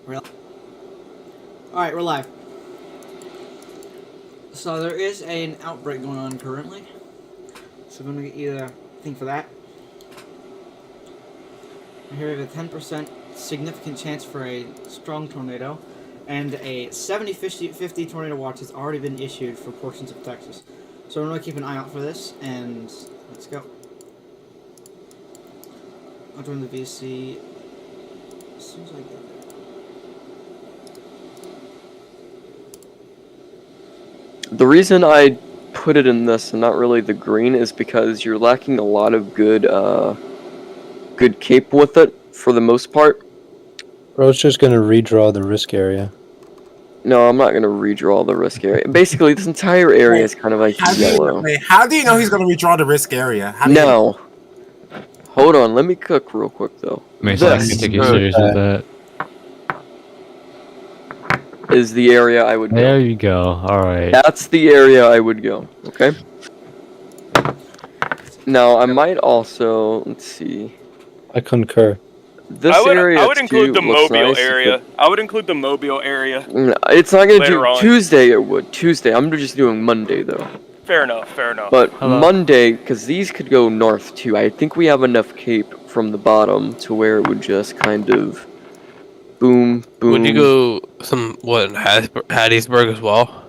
Alright, we're live. So there is an outbreak going on currently. So I'm going to get you a thing for that. And here we have a 10% significant chance for a strong tornado. And a 70-50 tornado watch has already been issued for portions of Texas. So we're going to keep an eye out for this, and let's go. I'll join the VC as soon as I get there. The reason I put it in this and not really the green is because you're lacking a lot of good cape with it for the most part. Bro's just gonna redraw the risk area. No, I'm not gonna redraw the risk area. Basically, this entire area is kind of like yellow. How do you know he's gonna redraw the risk area? No. Hold on, let me cook real quick though. Mason, I can take you serious with that. Is the area I would go. There you go. Alright. That's the area I would go, okay? Now, I might also, let's see. I concur. This area I would include the looks Mobile nice area. I would include the Mobile area. No, it's not going to do on. Tuesday, it would. Tuesday, I'm just doing Monday though. Fair enough, fair enough. But Monday, because these could go north too, I think we have enough cape from the bottom to where it would just kind of boom, boom. Would you go Hattiesburg as well?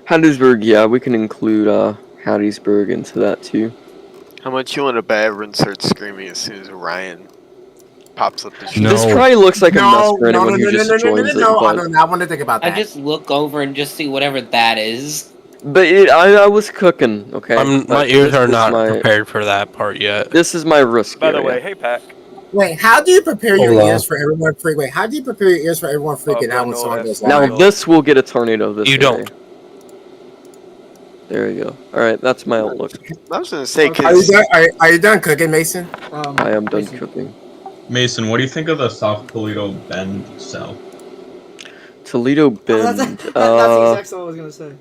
Hattiesburg, yeah, we can include Hattiesburg into that too. How much you want to bet everyone starts screaming as soon as Ryan pops up the street? This probably looks like a mess for anyone who just joins it. I want to think about that. I just look over and just see whatever that is. But I was cooking, okay? My ears are not prepared for that part yet. This is my risk By the area. way, hey, Pack. Wait, how do you prepare your ears for everyone freaking? Wait, how do you prepare your ears for everyone freaking out when someone goes live? Now this will get a tornado this You area. don't. There you go. Alright, that's my outlook. I was going to say, Are you done cooking, Mason? I am done cooking. Mason, what do you think of the South Toledo Bend cell? Toledo Bend. That's exactly what I was going to say.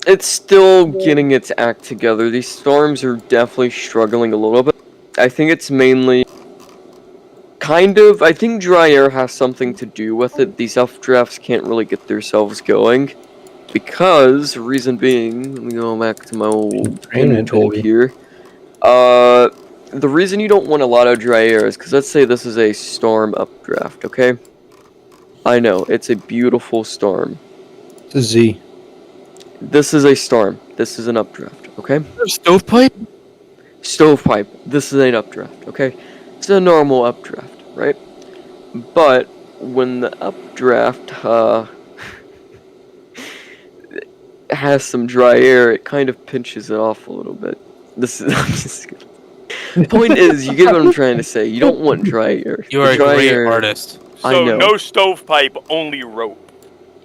It's still getting its act together. These storms are definitely struggling a little bit. I think it's mainly I think dry air has something to do with it. These updrafts can't really get themselves going because, reason being, let me go back to my old inventory here. The reason you don't want a lot of dry air is because let's say this is a storm updraft, okay? I know, it's a beautiful storm. It's a Z. This is a storm. This is an updraft, okay? Stovepipe? Stovepipe. This is an updraft, okay? It's a normal updraft, right? But when the updraft has some dry air, it kind of pinches it off a little bit. This is I'm just kidding. The point is, you get what I'm trying to say. You don't want dry air. You are a great artist. I So know. no stovepipe, only rope.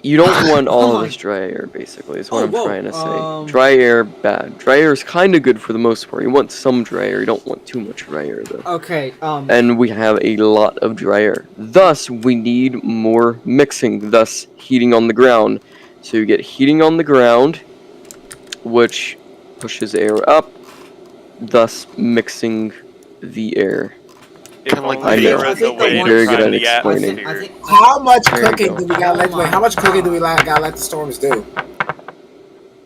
You don't want all of this dry air, basically, is what I'm trying to say. Dry air, bad. Dry air is kind of good for the most part. You want some dry air. You don't want too much dry air, though. Okay, And we have a lot of dry air. Thus, we need more mixing, thus heating on the ground. So you get heating on the ground, which pushes air up, thus mixing the air. If I only know. there is a way Very to good try at the explaining. atmosphere. How much There you cooking go. do we got left? Wait, how much cooking do we gotta let the storms do?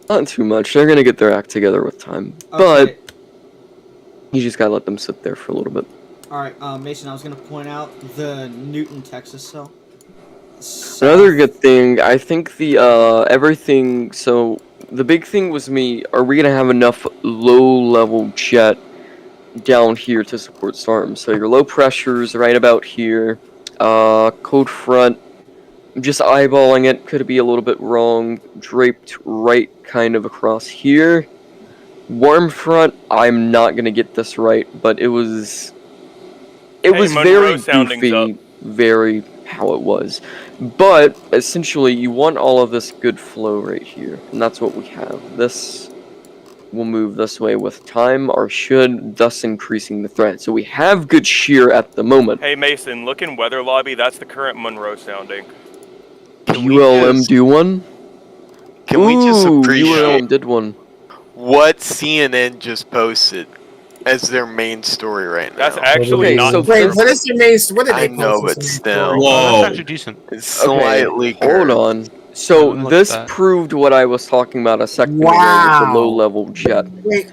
Not too much. They're gonna get their act together with time. okay. But you just gotta let them sit there for a little bit. Alright, Mason, I was going to point out the Newton, Texas cell. Another good thing, I think the everything. So the big thing was are we gonna have enough low-level jet down here to support storms? So your low pressures right about here. Cold front, I'm just eyeballing it. Could be a little bit wrong. Draped right kind of across here. Warm front, I'm not gonna get this right, but it was Monroe very sounding's goofy, up. very how it was. But essentially, you want all of this good flow right here, and that's what we have. This will move this way with time, or should, thus increasing the threat. So we have good shear at the moment. Hey Mason, look in weather lobby. That's the current Monroe sounding. ULM do one? Can we just appreciate ULM did one. what CNN just posted? as their main story right now. That's actually Okay, not so Wait, this- what is your main? What did I they know, post? but as the main still. story? Whoa. Oh, that's actually decent. It's slightly hold cursed. on. Let So me look this at that. proved what I was talking about a second ago with the Wow. low-level jet. Wait.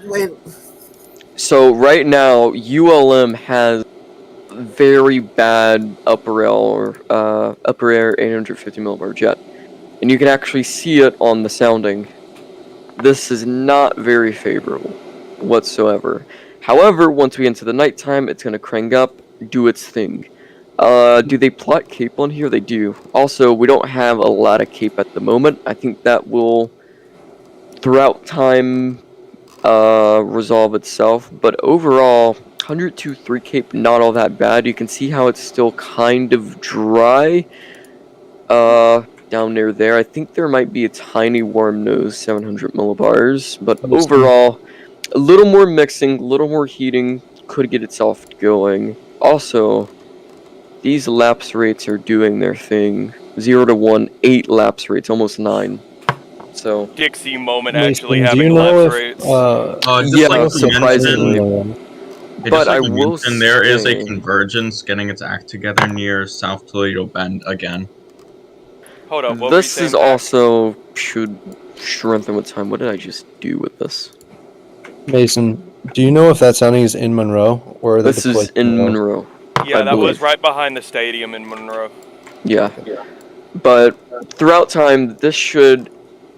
So right now, ULM has very bad upper air 850 millibar jet, and you can actually see it on the sounding. This is not very favorable whatsoever. However, once we get into the nighttime, it's gonna crank up, do its thing. Do they plot cape on here? They do. Also, we don't have a lot of cape at the moment. I think that will, throughout time, resolve itself. But overall, 102.3 cape, not all that bad. You can see how it's still kind of dry. Down near there. I think there might be a tiny warm nose, 700 millibars. But overall, a little more mixing, a little more heating could get itself going. Also, these lapse rates are doing their thing. 0 to 1, 8 lapse rates, almost 9. So Dixie moment Mason, actually do having you know lapse if, rates. Just yeah, like you surprisingly. mentioned- But just I like you will mentioned, there is a say, convergence getting its act together near South Toledo Bend again. Hold up, what were you this saying, is Pac? also should strengthen with time. What did I just do with this? Mason, do you know if that sounding is in Monroe or are they This is deployed to in Monroe? Monroe. Yeah, I that was believe. right behind the stadium in Monroe. Yeah. But throughout time, this should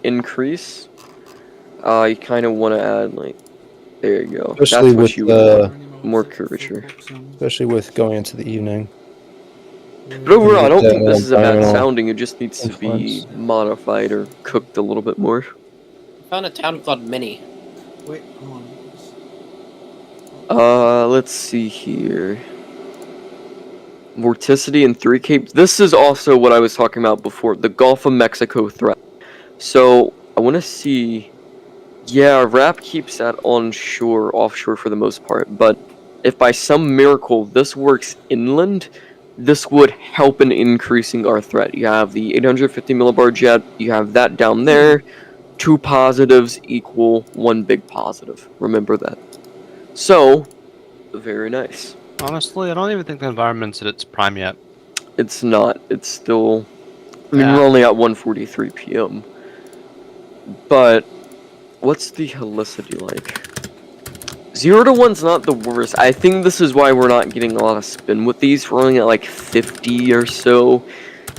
increase. You kind of want to add, like, there you go. Especially That's what with you would want. More curvature. Especially with going into the evening. But overall, I don't With think this is a bad environmental sounding. It just needs to be influence. modified or cooked a little bit more. I found a town called Mini. Wait, hold on. Let's see here. Vorticity and 3 cape. This is also what I was talking about before, the Gulf of Mexico threat. So, I want to see... Yeah, RAP keeps that onshore, offshore for the most part, but if by some miracle this works inland, this would help in increasing our threat. You have the 850 millibar jet, you have that down there, 2 positives equal 1 big positive. Remember that. So, very nice. Honestly, I don't even think the environment's at its prime yet. It's not. It's still... I mean, Yeah. we're only at 1:43 p.m. But, what's the helicity like? 0 to 1's not the worst. I think this is why we're not getting a lot of spin with these. We're only at like 50 or so.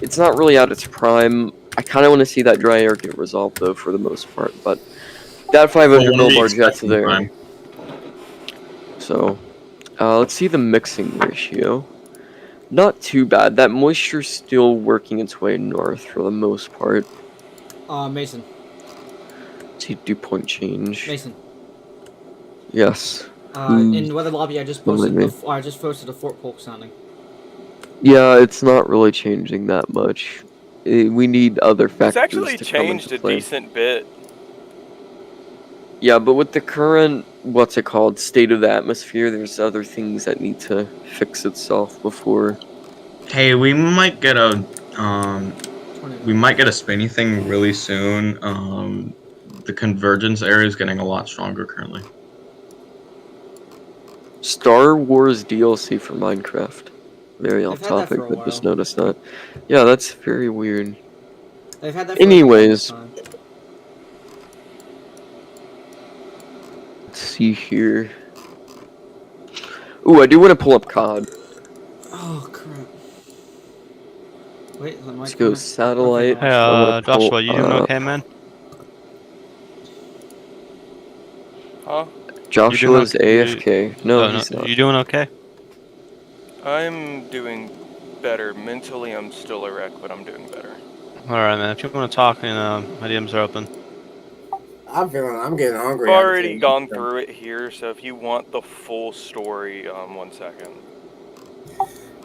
It's not really at its prime. I kind of want to see that dry air get resolved, though, for the most part. But that 500 millibar jet's there. Prime. So, let's see the mixing ratio. Not too bad. That moisture's still working its way north for the most part. Mason. See, dew point change. Mason. Yes. In weather lobby, I just posted me. a Fort Polk sounding. Yeah, it's not really changing that much. We need other factors It's actually to come changed into a play. decent bit. Yeah, but with the current, what's it called, state of the atmosphere, there's other things that need to fix itself before. Hey, we might get a spinny thing really soon. The convergence area is getting a lot stronger currently. Star Wars DLC for Minecraft. Very off I've had that topic, for a but just while. noticed that. Yeah, that's very weird. They've had that for Anyways. a long time. Let's see here. Ooh, I do want to pull up COD. Oh crap! Wait, Let's go satellite. Hey, I wanna pull Joshua, you doing up- okay, man? Huh? Joshua's okay? AFK. No, he's not. You doing okay? I'm doing better. Mentally, I'm still a wreck, but I'm doing better. Alright, man. If you want to talk, my DMs are open. I'm getting hungry. I've already gone through it here, so if you want the full story, 1 second.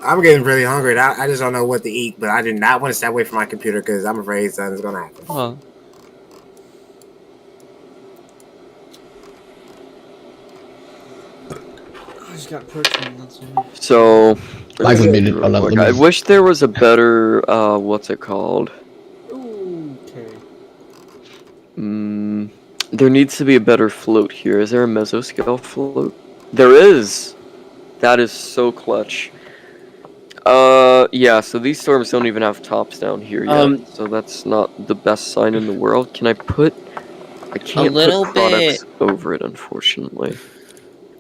I'm getting really hungry. I just don't know what to eat, but I do not want to stay away from my computer because I'm afraid something's gonna happen. Oh. I just got protein. That's all. So, I can read it. Hold on, let me- I wish there was a better, what's it called? Okay. There needs to be a better float here. Is there a mesoscale float? There is. That is so clutch. Yeah, so these storms don't even have tops down here yet, so that's not the best sign in the world. Can I put... I can't put products over it, unfortunately.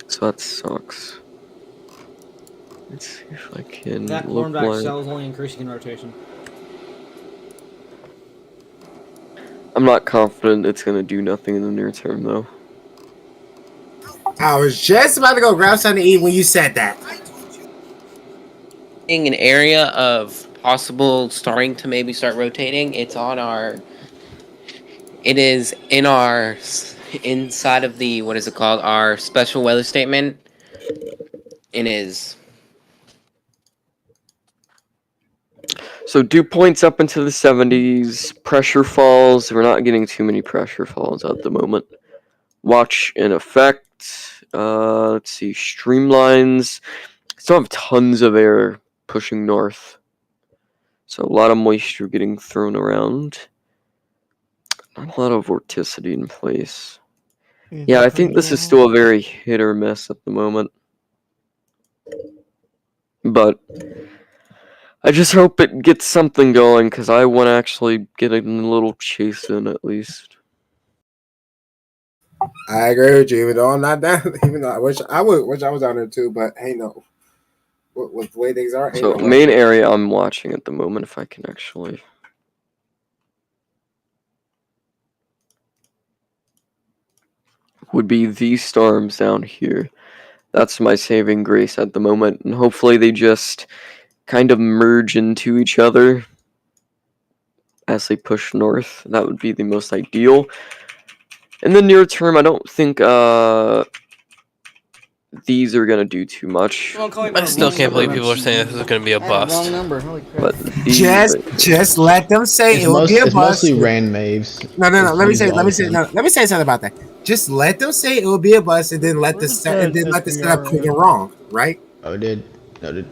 So that sucks. Let's see if I can That cornback cell is only increasing in rotation. I'm not confident it's gonna do nothing in the near term, though. I was just about to go grab something to eat when you said that. In an area of possible starting to maybe start rotating, it's on our... It is in our... Inside of the... What is it called? Our special weather statement. It is... So dew points up into the 70s. Pressure falls. We're not getting too many pressure falls at the moment. Watch in effect. Let's see. Streamlines. Still have tons of air pushing north. So a lot of moisture getting thrown around. Not a lot of vorticity in place. Yeah, I think this is still a very hit or miss at the moment. But I just hope it gets something going, because I want to actually get a little chase in at least. I agree with you, even though I'm not down. Even though I wish I was down there too, but hey, no. With the way things are. So main area I'm watching at the moment, if I can actually. Would be these storms down here. That's my saving grace at the moment, and hopefully they just kind of merge into each other as they push north. That would be the most ideal. In the near term, I don't think these are gonna do too much. I still can't believe people are saying this is going to be a bust. Wrong number. Holy crap. But just let them say it will be a It's bust. mostly Rand Maves. No. Let me say something about that. Just let them say it will be a bust, and then let the setup prove it wrong, right? Oh, did. Noted.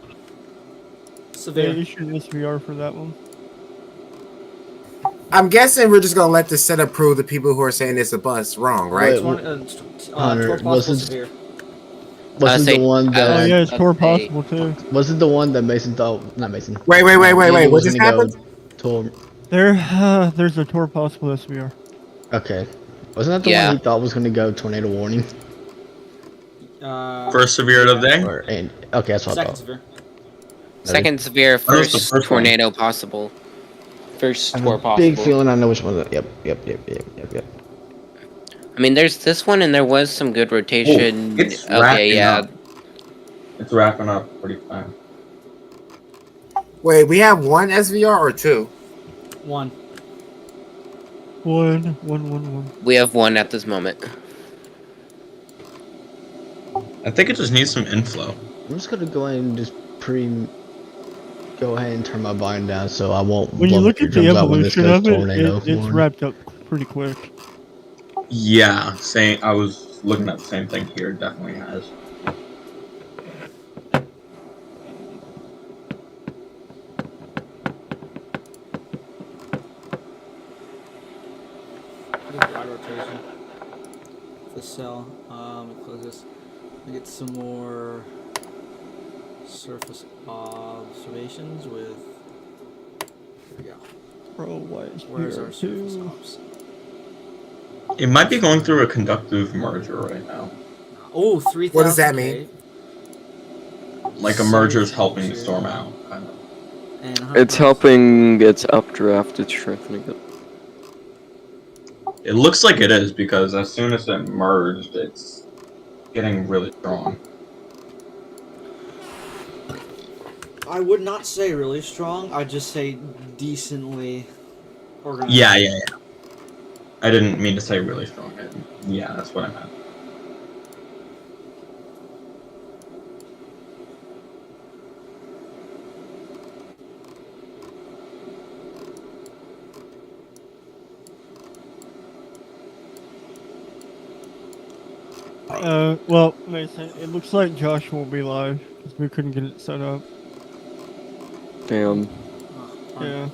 Severe. They issued SVR for that one. I'm guessing we're just gonna let the setup prove the people who are saying it's a bust wrong, right? Hunter, wasn't the one that... Oh yeah, it's tor possible too. Wasn't the one that Mason thought... Not Mason. Wait. What just happened? There's a tor possible SVR. Okay. Wasn't that the one he thought was going to go tornado warning? First severe of the day? Okay, that's what I thought. Severe. Second severe, first tornado possible. First tor possible. Big feeling I know which one. Yep. I mean, there's this one, and there was some good rotation. Ooh, it's wrapping up pretty fast. Wait, we have one SVR or two? One. We have one at this moment. I think it just needs some inflow. I'm just gonna go ahead and just go ahead and turn my volume down so I won't. When you look at the evolution of it, it's wrapped up pretty quick. Yeah, I was looking at the same thing here. It definitely has. Rotation. The cell. Close this. We get some more surface observations with. Here we go. Where's our surface obs? It might be going through a conductive merger right now. Oh, 3,000. What does that mean? Like a merger is helping the storm out, kind of. It's helping its updraft, it's strengthening it. It looks like it is, because as soon as it merged, it's getting really strong. I would not say really strong. I'd just say decently organized. Yeah. I didn't mean to say really strong. Yeah, that's what I meant. Well, Mason, it looks like Josh won't be live because we couldn't get it set up. Damn. Yeah.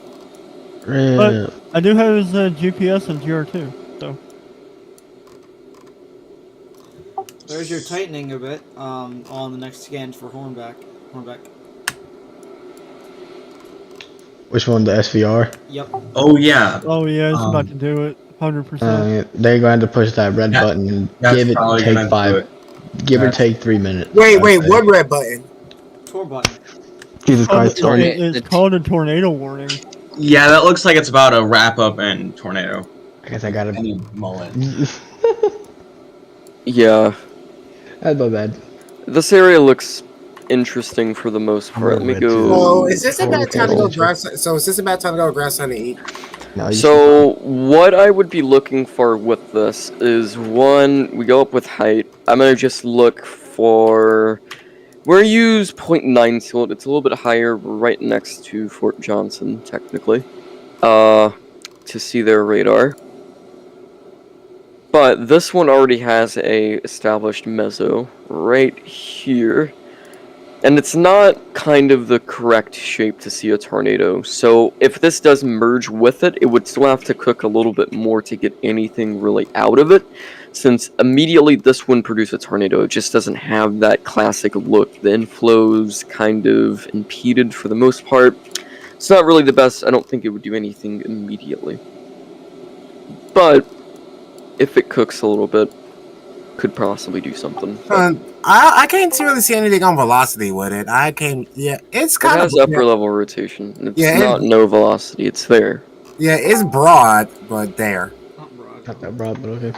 But I do have his GPS and GR2, so. There's your tightening a bit on the next scan for Hornback. Which one? The SVR? Yep. Oh yeah. Oh yeah, it's about to do it. 100%. They're going to push that red That- button and that's give it probably take gonna do 5, it. give or That's- take 3 minutes. Wait, That's it. what red button? Tour button. Jesus Christ! It's, Sorry. it's called a tornado warning. Yeah, that looks like it's about to wrap up in tornado. I guess I gotta. mullet. Yeah, That's my bad. this area looks interesting for the most part. Let me go. So is this a bad time to go Cool. grass? So is this a bad time to go grass on to eat? No, you So what I would be looking for with this is, one, we go up with height. I'm gonna just look for. We're use 0.9 tilt. It's a little bit higher, right next to Fort Johnson, technically, to see their radar. But this one already has a established mezzo right here. And it's not kind of the correct shape to see a tornado. So if this does merge with it, it would still have to cook a little bit more to get anything really out of it. Since immediately this one produced a tornado, it just doesn't have that classic look. The inflow's kind of impeded for the most part. It's not really the best. I don't think it would do anything immediately. But if it cooks a little bit, could possibly do something. I can't really see anything on velocity with it. I can't. Yeah, it's It kind has of upper level rotation. It's Yeah, not no velocity. It's there. Yeah, it's broad, but there. Not that broad, but okay.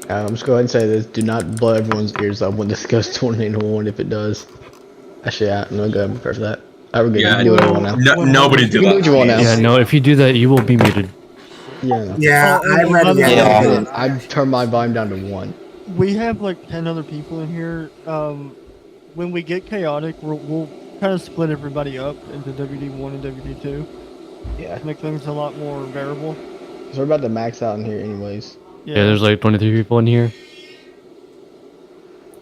I'm just going to say this. Do not blow everyone's ears up when this goes tornado warning if it does. Actually, I'm going to go ahead and prepare for that. Alright, we're good. You can do what you want now. Nobody do You can do what you want now. Yeah, no, if you do that, you will be muted. Yeah. Yeah, I read it. Yeah, I turned my volume down to 1. We have like 10 other people in here. When we get chaotic, we'll kind of split everybody up into WD1 and WD2. Yeah. Make things a lot more bearable. So we're about to max out in here anyways. Yeah, there's like 23 people in here.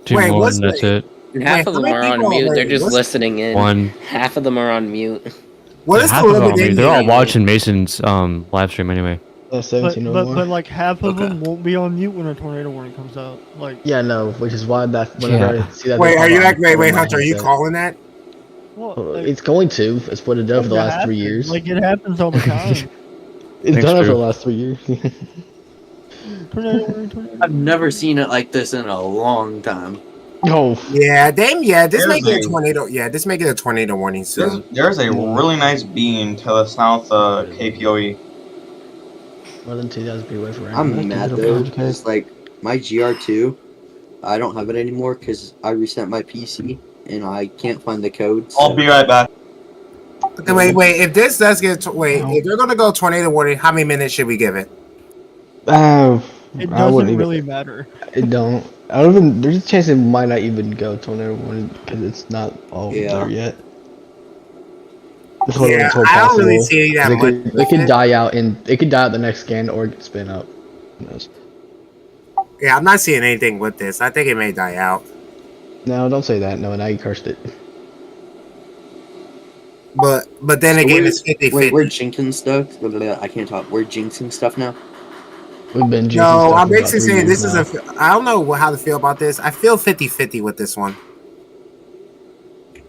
2 Wait, more, what's and that's it. Half of them are on mute. They're just listening in. 1. Half of them are on mute. What is Half the of them limit are muted. in They're all here? watching Mason's live stream anyway. But, 1701. but like half of them won't be on mute when a tornado warning comes out. Like Yeah, no, which is why that whenever I see that. Wait, are you like wait, wait, Hunter? Are you calling that? It's going to. It's what it done for the last 3 years. Like it happens all the time. It's done it for the last 3 years. Tornado warning, tornado. I've never seen it like this in a long time. Oh. Yeah, damn. Yeah, this There's make it a a- tornado. Yeah, this make it a tornado warning soon. There's a really nice bean to the south KPOE. More than 2,000 people away from I'm mad though, because like my GR2, I don't have it anymore because I reset my PC and I can't find the code. I'll be right back. Okay, wait. If this does get if they're gonna go tornado warning, how many minutes should we give it? It I wouldn't doesn't even- really matter. It don't. I don't even. There's a chance it might not even go tornado warning because it's not all there yet. It's one of Yeah, those whole I don't really possible- see that It much could, with it could it. die out in. It could die out the next scan or it could spin up. Who knows? Yeah, I'm not seeing anything with this. I think it may die out. No, don't say that. No, now you cursed it. But then again, it's 50-50. Wait, we're jinxing stuff. I can't talk. We're jinxing stuff now. We've been. jinxing No, stuff I'm for about basically 3 saying years this now. is a. I don't know how to feel about this. I feel 50-50 with this one.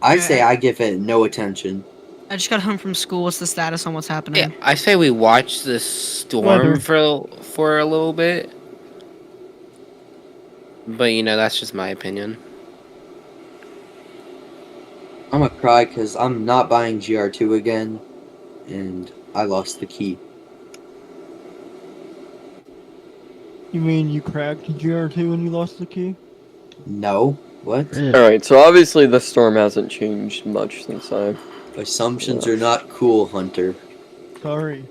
I say I give it no attention. I just got home from school. What's the status on what's happening? Yeah, I say we watch this storm Weather. for a little bit. But you know, that's just my opinion. I'm gonna cry because I'm not buying GR2 again, and I lost the key. You mean you cracked GR2 and you lost the key? No. What? Alright, so obviously the storm hasn't changed much since I... Assumptions are not cool, Hunter. Sorry.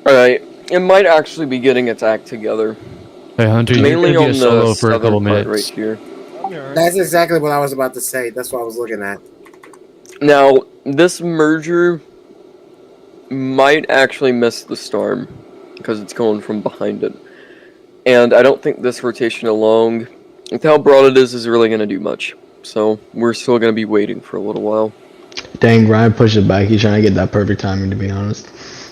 Alright, it might actually be getting its act together. Hey Hunter, you're Mainly gonna be on a solo the for a couple southern part minutes. right here. That's exactly what I was about to say. That's what I was looking at. Now, this merger might actually miss the storm because it's going from behind it. And I don't think this rotation alone, with how broad it is really going to do much. So we're still going to be waiting for a little while. Dang, Ryan pushed it back. He's trying to get that perfect timing, to be honest.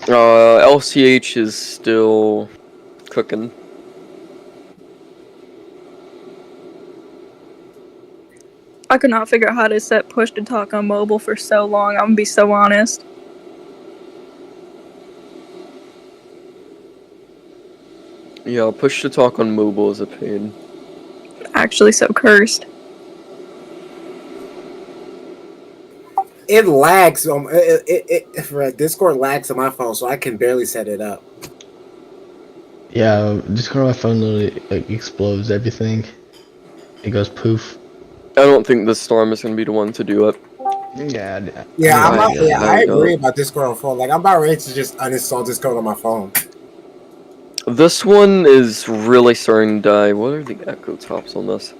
LCH is still cooking. I could not figure out how to set push to talk on mobile for so long. I'm gonna be so honest. Yeah, push to talk on mobile is a pain. Actually, so cursed. It lags. Discord lags on my phone, so I can barely set it up. Yeah, Discord on my phone literally like explodes everything. It goes poof. I don't think the storm is gonna be the one to do it. I agree about Discord on phone. Like, I'm about ready to just uninstall Discord on my phone. This one is really starting to die. What are the echo tops on this?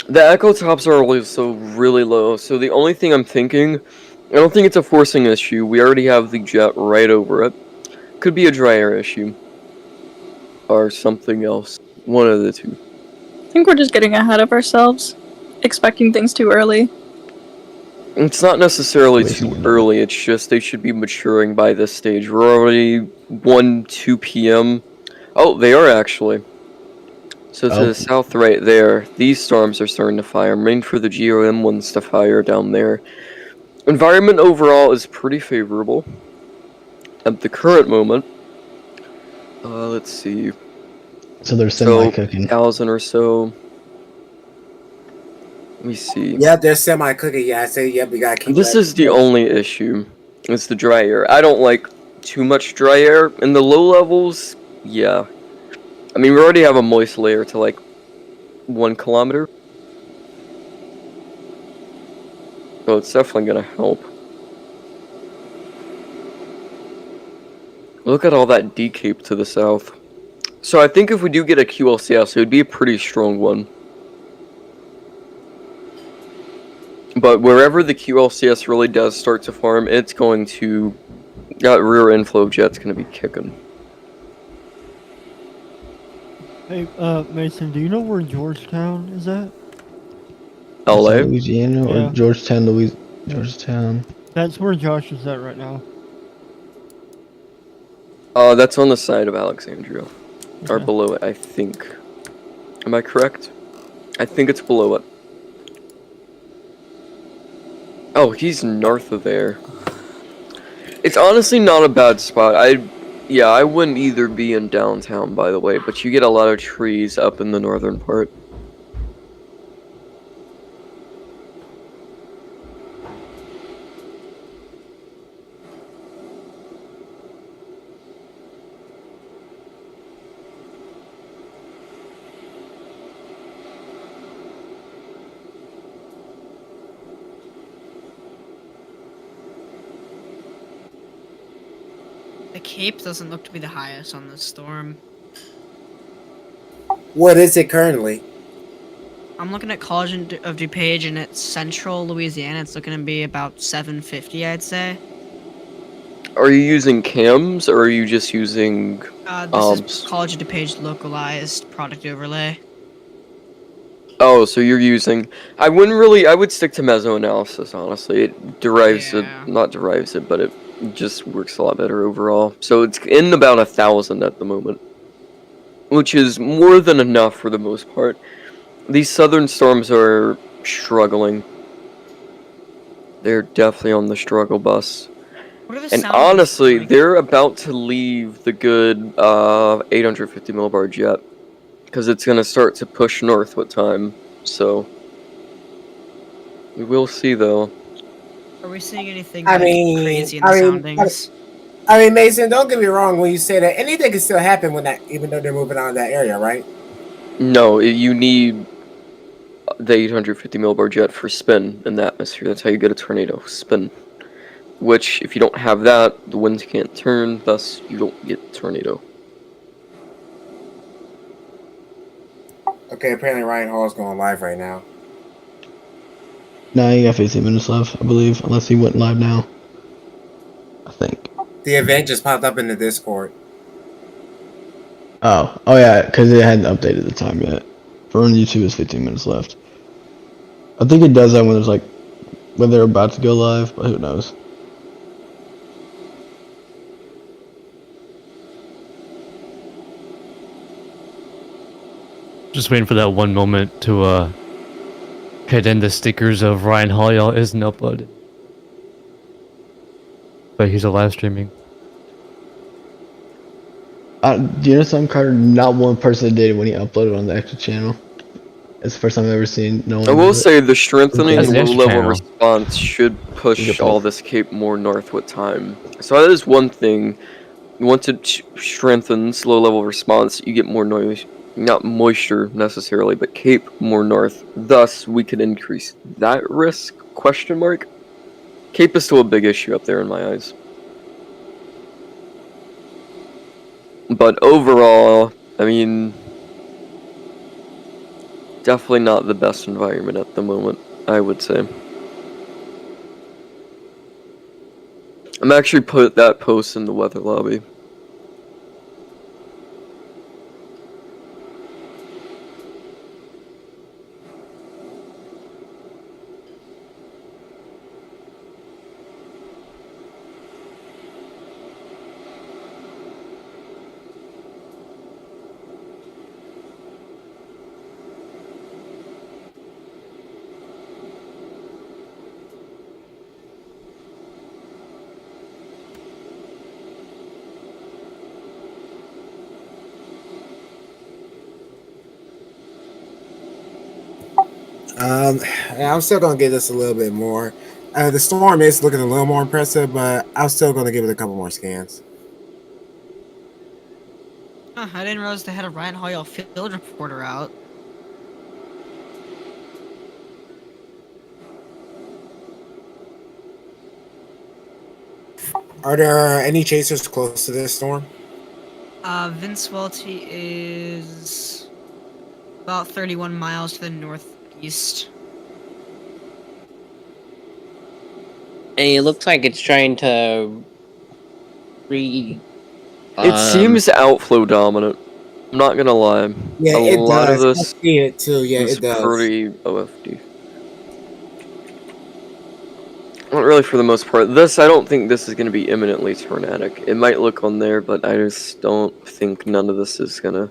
The echo tops are also really low, so the only thing I'm thinking, I don't think it's a forcing issue. We already have the jet right over it. Could be a dry air issue. Or something else. One of the two. I think we're just getting ahead of ourselves, expecting things too early. It's not necessarily too early, it's just they should be maturing by this stage. We're already 2 p.m. Oh, they are actually. So to the south right there, these storms are starting to fire. I'm waiting for the GOM ones to fire down there. Environment overall is pretty favorable. At the current moment, let's see. So they're semi-cooking. 1,000 or so. Let me see. Yeah, they're semi-cooking. Yeah, I say, yeah, we gotta keep This that. is the only issue. It's the dry air. I don't like too much dry air. In the low levels, yeah. I mean, we already have a moist layer to like 1 kilometer. So it's definitely gonna help. Look at all that decape to the south. So I think if we do get a QLCS, it would be a pretty strong one. But wherever the QLCS really does start to farm, it's going to... That rear inflow jet's going to be kicking. Hey, Mason, do you know where Georgetown is at? LA? Louisiana or Yeah. Georgetown, Georgetown. That's where Josh is at right now. That's on the side of Alexandria. Or below it, I think. Am I correct? I think it's below it. Oh, he's north of there. It's honestly not a bad spot. I wouldn't either be in downtown, by the way, but you get a lot of trees up in the northern part. The Cape doesn't look to be the highest on this storm. What is it currently? I'm looking at College of DuPage and it's central Louisiana. It's looking to be about 750, I'd say. Are you using cams, or are you just using This is College of DuPage localized product overlay. Oh, so you're using... I would stick to meso-analysis, honestly. It derives it... Not derives it, but it just works a lot better overall. So it's in about 1,000 at the moment. Which is more than enough for the most part. These southern storms are struggling. They're definitely on the struggle bus. And honestly, they're about to leave the good 850 millibar jet. Because it's going to start to push north with time. So, we will see though. Are we seeing anything I crazy in the soundings? Mason, don't get me wrong when you say that. Anything can still happen when that, even though they're moving on that area, right? No, you need the 850 millibar jet for spin in the atmosphere. That's how you get a tornado. Spin. Which, if you don't have that, the winds can't turn, thus you don't get tornado. Okay, apparently Ryan Hall's going live right now. Nah, you got 15 minutes left, I believe, unless he went live now. I think. The event just popped up in the Discord. Oh yeah, because it hadn't updated the time yet. For on YouTube, it's 15 minutes left. I think it does that when there's like when they're about to go live, but who knows? Just waiting for that one moment to hit in the stickers of Ryan Holyall isn't uploaded. But he's a live streaming. Do you know something, Carter? Not one person did it when he uploaded on the extra channel. It's the first time I've ever seen no one. I will do it. say the strengthening That's and the extra low-level channel. response should push Good all point. this cape more north with time. So that is one thing. Once it strengthens low-level response, you get more noise, not moisture necessarily, but cape more north. Thus, we could increase that risk? Question mark. Cape is still a big issue up there in my eyes. But overall, I mean, definitely not the best environment at the moment, I would say. I'm actually put that post in the weather lobby. I'm still gonna give this a little bit more. The storm is looking a little more impressive, but I'm still gonna give it a couple more scans. Huh, I didn't realize they had a Ryan Hoyle field reporter out. Are there any chasers close to this storm? Vince Welty is about 31 miles to the northeast. And it looks like it's trying to It seems outflow dominant. I'm not gonna lie. Yeah, a it lot does. of I this see it too. Yeah, is it does. pretty OFD. Not really for the most part. This, I don't think this is going to be imminently tornadic. It might look on there, but I just don't think none of this is going to...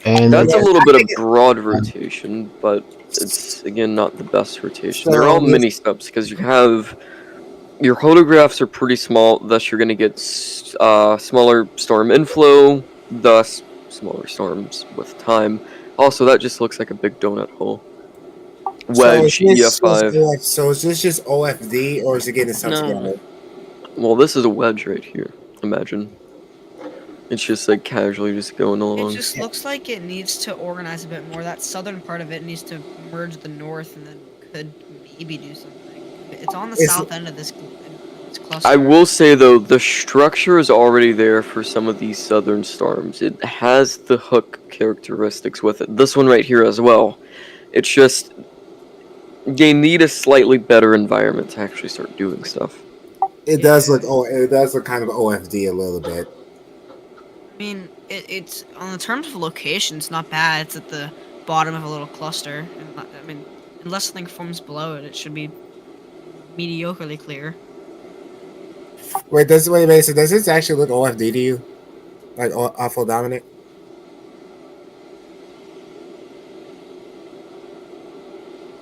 And That's a little bit of broad rotation, but it's, again, not the best rotation. They're all mini steps, because you have... Your photographs are pretty small, thus you're going to get smaller storm inflow, thus smaller storms with time. Also, that just looks like a big donut hole. Wedge, EF5. So is this just OFD, or is it getting stuff together? Well, this is a wedge right here, imagine. It's just like casually just going along. It just looks like it needs to organize a bit more. That southern part of it needs to merge the north and then could maybe do something. It's on the south end of this cluster. I will say though, the structure is already there for some of these southern storms. It has the hook characteristics with it. This one right here as well. It's just... They need a slightly better environment to actually start doing stuff. It does look. Oh, it does look kind of OFD a little bit. I mean, it's on the terms of location, it's not bad. It's at the bottom of a little cluster. And, I mean, unless something forms below it, it should be mediocrely clear. Wait, so does this actually look OFD to you? Like awful dominant?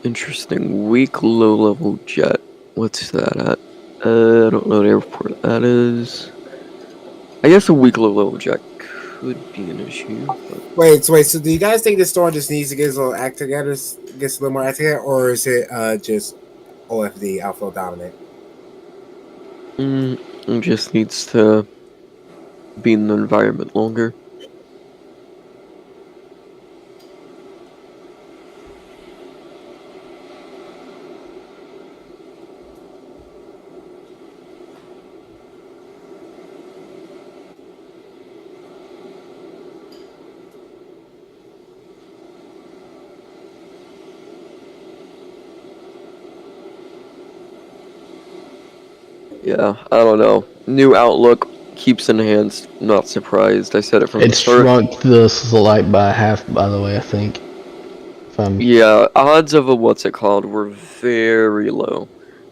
Interesting. Weak low-level jet. What's that at? I don't know what airport that is. I guess a weak low-level jet could be an issue. But... Wait. So do you guys think this storm just needs to get a little act together, gets a little more act together, or is it just OFD, outflow dominant? It just needs to be in the environment longer. Yeah, I don't know. New outlook keeps enhanced. Not surprised. I said it from the It start. shrunk the light by half, by the way, I think. If Yeah, odds of a what's it called were very low,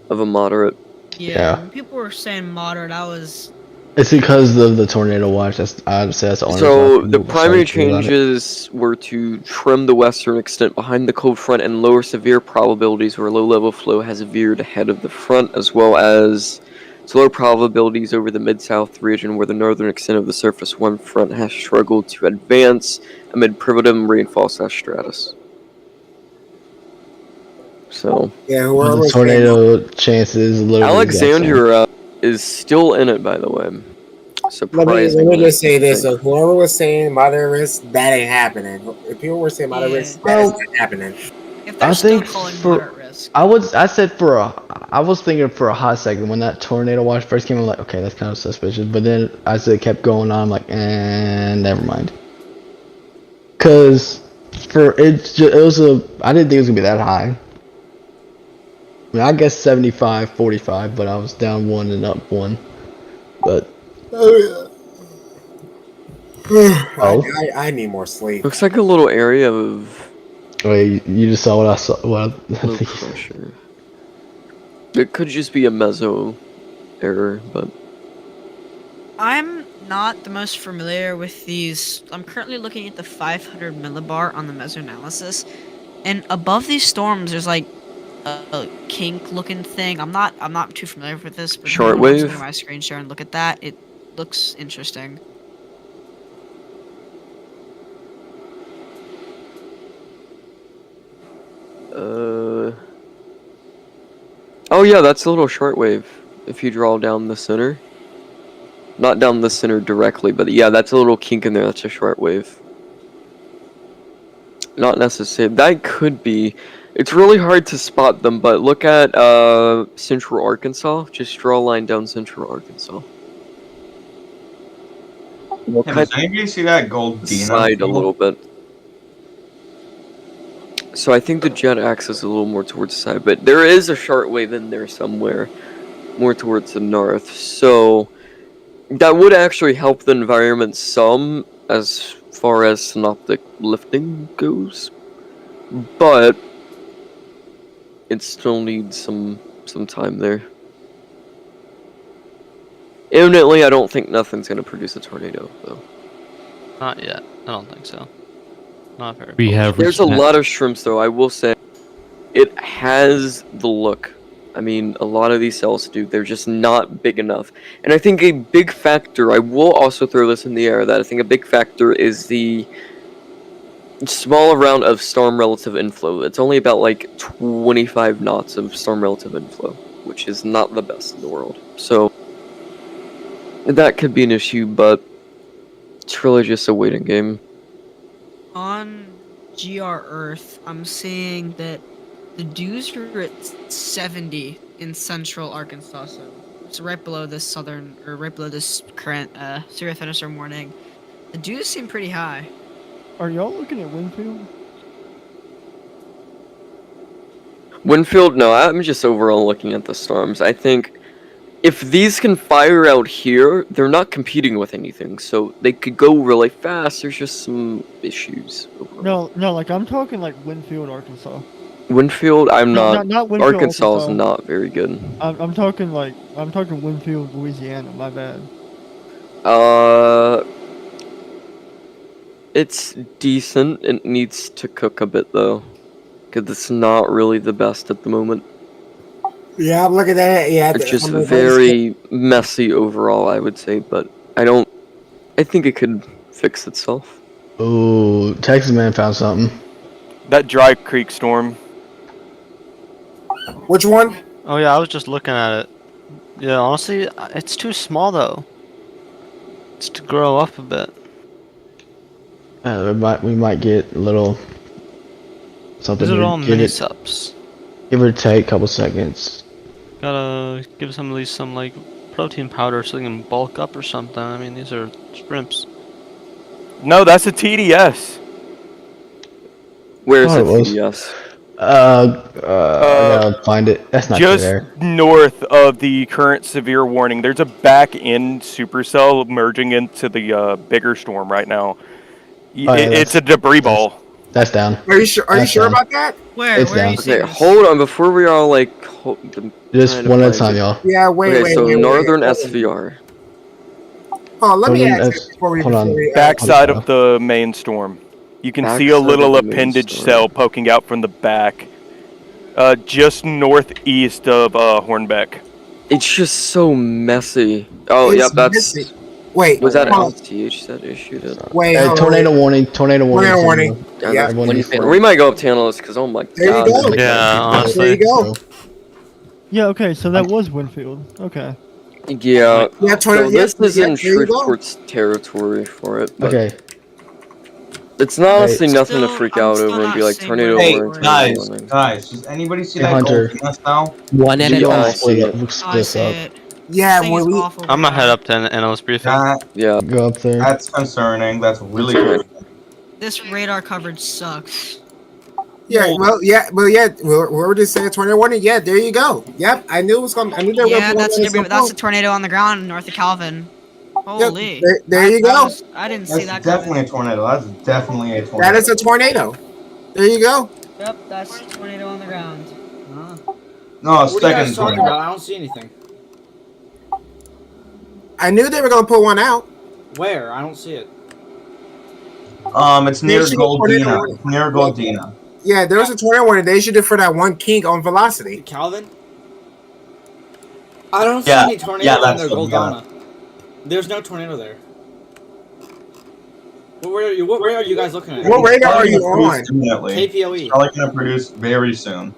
of a moderate. Yeah, when people were saying moderate, I was. It's because of the tornado watch. I'd say that's the only So reason the people primary started thinking about it. changes were to trim the western extent behind the cold front and lower severe probabilities where low-level flow has veered ahead of the front, as well as to lower probabilities over the mid-south region where the northern extent of the surface one front has struggled to advance amid privatum rainfall/stratus. So Yeah, But whoever the was saying tornado chances literally the exact same. Alexandria is still in it, by the way. let me Surprisingly, just say this: I so whoever was saying moderate risk, that ain't happening. If people were saying moderate risk, that is not happening. If they're I still think calling for moderate risk. I was thinking for a hot second when that tornado watch first came. I'm like, okay, that's kind of suspicious. But then as it kept going on, I'm like, never mind. Cause it was I didn't think it was gonna be that high. I mean, I guess 75-45, but I was down 1 and up 1. But I need more sleep. looks like a little area of wait, you just saw what I saw. What low pressure. It could just be a meso error, but I'm not the most familiar with these. I'm currently looking at the 500 millibar on the mesoanalysis, and above these storms, there's like a kink-looking thing. I'm not too familiar with this, but if anyone wants to Shortwave? look at my screen share and look at that, it looks interesting. Oh yeah, that's a little shortwave. If you draw down the center, not down the center directly, but yeah, that's a little kink in there. That's a shortwave. Not necessary. That could be. It's really hard to spot them, but look at Central Arkansas. Just draw a line down Central Arkansas. Hey, does anybody see that gold Dina Side a field? little bit. So I think the jet axis is a little more towards the side, but there is a shortwave in there somewhere, more towards the north. So that would actually help the environment some as far as synoptic lifting goes, but it still needs some time there. Imminently, I don't think nothing's gonna produce a tornado though. Not yet. I don't think so. Not very. We have There's a reached lot of shrimps though, I will say. It has the look. I mean, a lot of these cells do. They're just not big enough. And I think a big factor, I will also throw this in the air, that I think a big factor is the small amount of storm relative inflow. It's only about like 25 knots of storm relative inflow, which is not the best in the world. So that could be an issue, but it's really just a waiting game. On GR Earth, I'm seeing that the dews are at 70 in central Arkansas, so it's right below this right below this current severe thunderstorm warning. The dews seem pretty high. Are y'all looking at Winfield? Winfield, no, I'm just overall looking at the storms. I think if these can fire out here, they're not competing with anything, so they could go really fast. There's just some issues. No, like I'm talking like Winfield, Arkansas. Winfield, I'm not. Not Winfield, Arkansas is Arkansas. not very good. I'm talking Winfield, Louisiana. My bad. It's decent. It needs to cook a bit though, because it's not really the best at the moment. Yeah, I'm looking at it. Yeah, It's just very messy overall, I would say, but I think it could fix itself. Oh, Texas man found something. That Dry Creek storm. Which one? Oh yeah, I was just looking at it. Yeah, honestly, it's too small though. It's to grow up a bit. We might get a little something. These are here. all mini subs. Give or take a couple seconds. Gotta give some at least some like protein powder so they can bulk up or something. I mean, these are shrimps. No, that's a TDS. Where's Oh, the it was. TDS? I gotta find it. That's not just there. north of the current severe warning. There's a back-end supercell merging into the bigger storm right now. Oh, yeah, It's a debris ball. That's down. Are you sure? Are you That's sure down. about that? Where? It's Where are down. you seeing Okay, this? hold on before we all like. Just trying to one at a find time, it. y'all. Yeah. Wait. Okay, so wait, northern wait. SVR. Hold on, let me Northern ask S- you before we. hold on. Before we Backside of the main storm. You can see a Backside little of the main appendage storm. cell poking out from the back. Just northeast of Hornbeck. It's just so messy. Oh, It's yeah, that's. messy. Wait. Was that hold on. LTH that issued it? Wait. Hey, hold on, tornado wait. warning. Tornado warning. Tornado Everyone- warning. Yeah, Yeah. everyone needs to- we might go up to analyst because oh my There you god. go. this Yeah, honestly. There you go. Yeah, okay, so that was Winfield. Okay. Yeah. Yeah, So this is in there you go. Shreveport's territory for it, but Okay. it's not honestly nothing to Still- freak I'm out still over and not be like seeing tornado where Hey, warning. guys, does anybody see Hey, that Hunter. gold penis now? One at We a all time. see it. Split I this see up. it. Yeah, This thing when is we. awful I'm gonna bad. head up to analyst briefing. Yeah. Go up there. That's concerning. That's really Okay. concerning. This radar coverage sucks. Yeah, well, whoever just said tornado warning, yeah, there you go. Yep, I knew it was going. I knew they were Yeah, going that's to a put different. That's a tornado on the ground north of Calvin. Holy. there you go. I didn't see That's that definitely coming. a tornado. That's definitely a tornado. That is a tornado. There you go. Yep, that's a tornado on the ground. No, a What are you second guys talking tornado. about? I don't see anything. I knew they were going to put one out. Where? I don't see it. It's near They should have put it Goldina. on- It's near Goldina. Yeah, there was a tornado warning. They should have for that one kink on velocity. Calvin? I don't see Yeah, any tornado yeah, in that's the what we got. Goldana. There's no tornado there. Where are you guys looking at? What radar are you Probably gonna on? produce imminently. KPOE. It's probably going to produce very soon.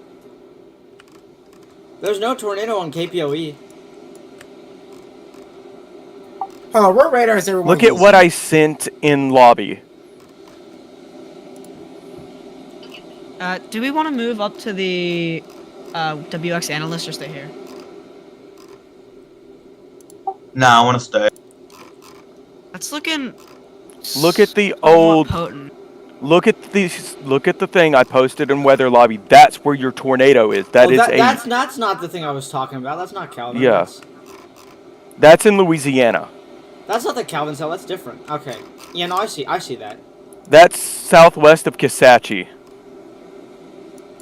There's no tornado on KPOE. Oh, what radar is everyone Look at what I sent in lobby. Do we want to move up to the WX analyst or stay here? Nah, I want to stay. That's looking. Look at the somewhat old. potent. Look at the thing I posted in weather lobby. That's where your tornado is. That Oh, is that's not the thing I was talking about. That's not Calvin. Yeah. That's in Louisiana. That's not the Calvin cell. That's different. Okay. Yeah, no, I see that. That's southwest of Kisatchie.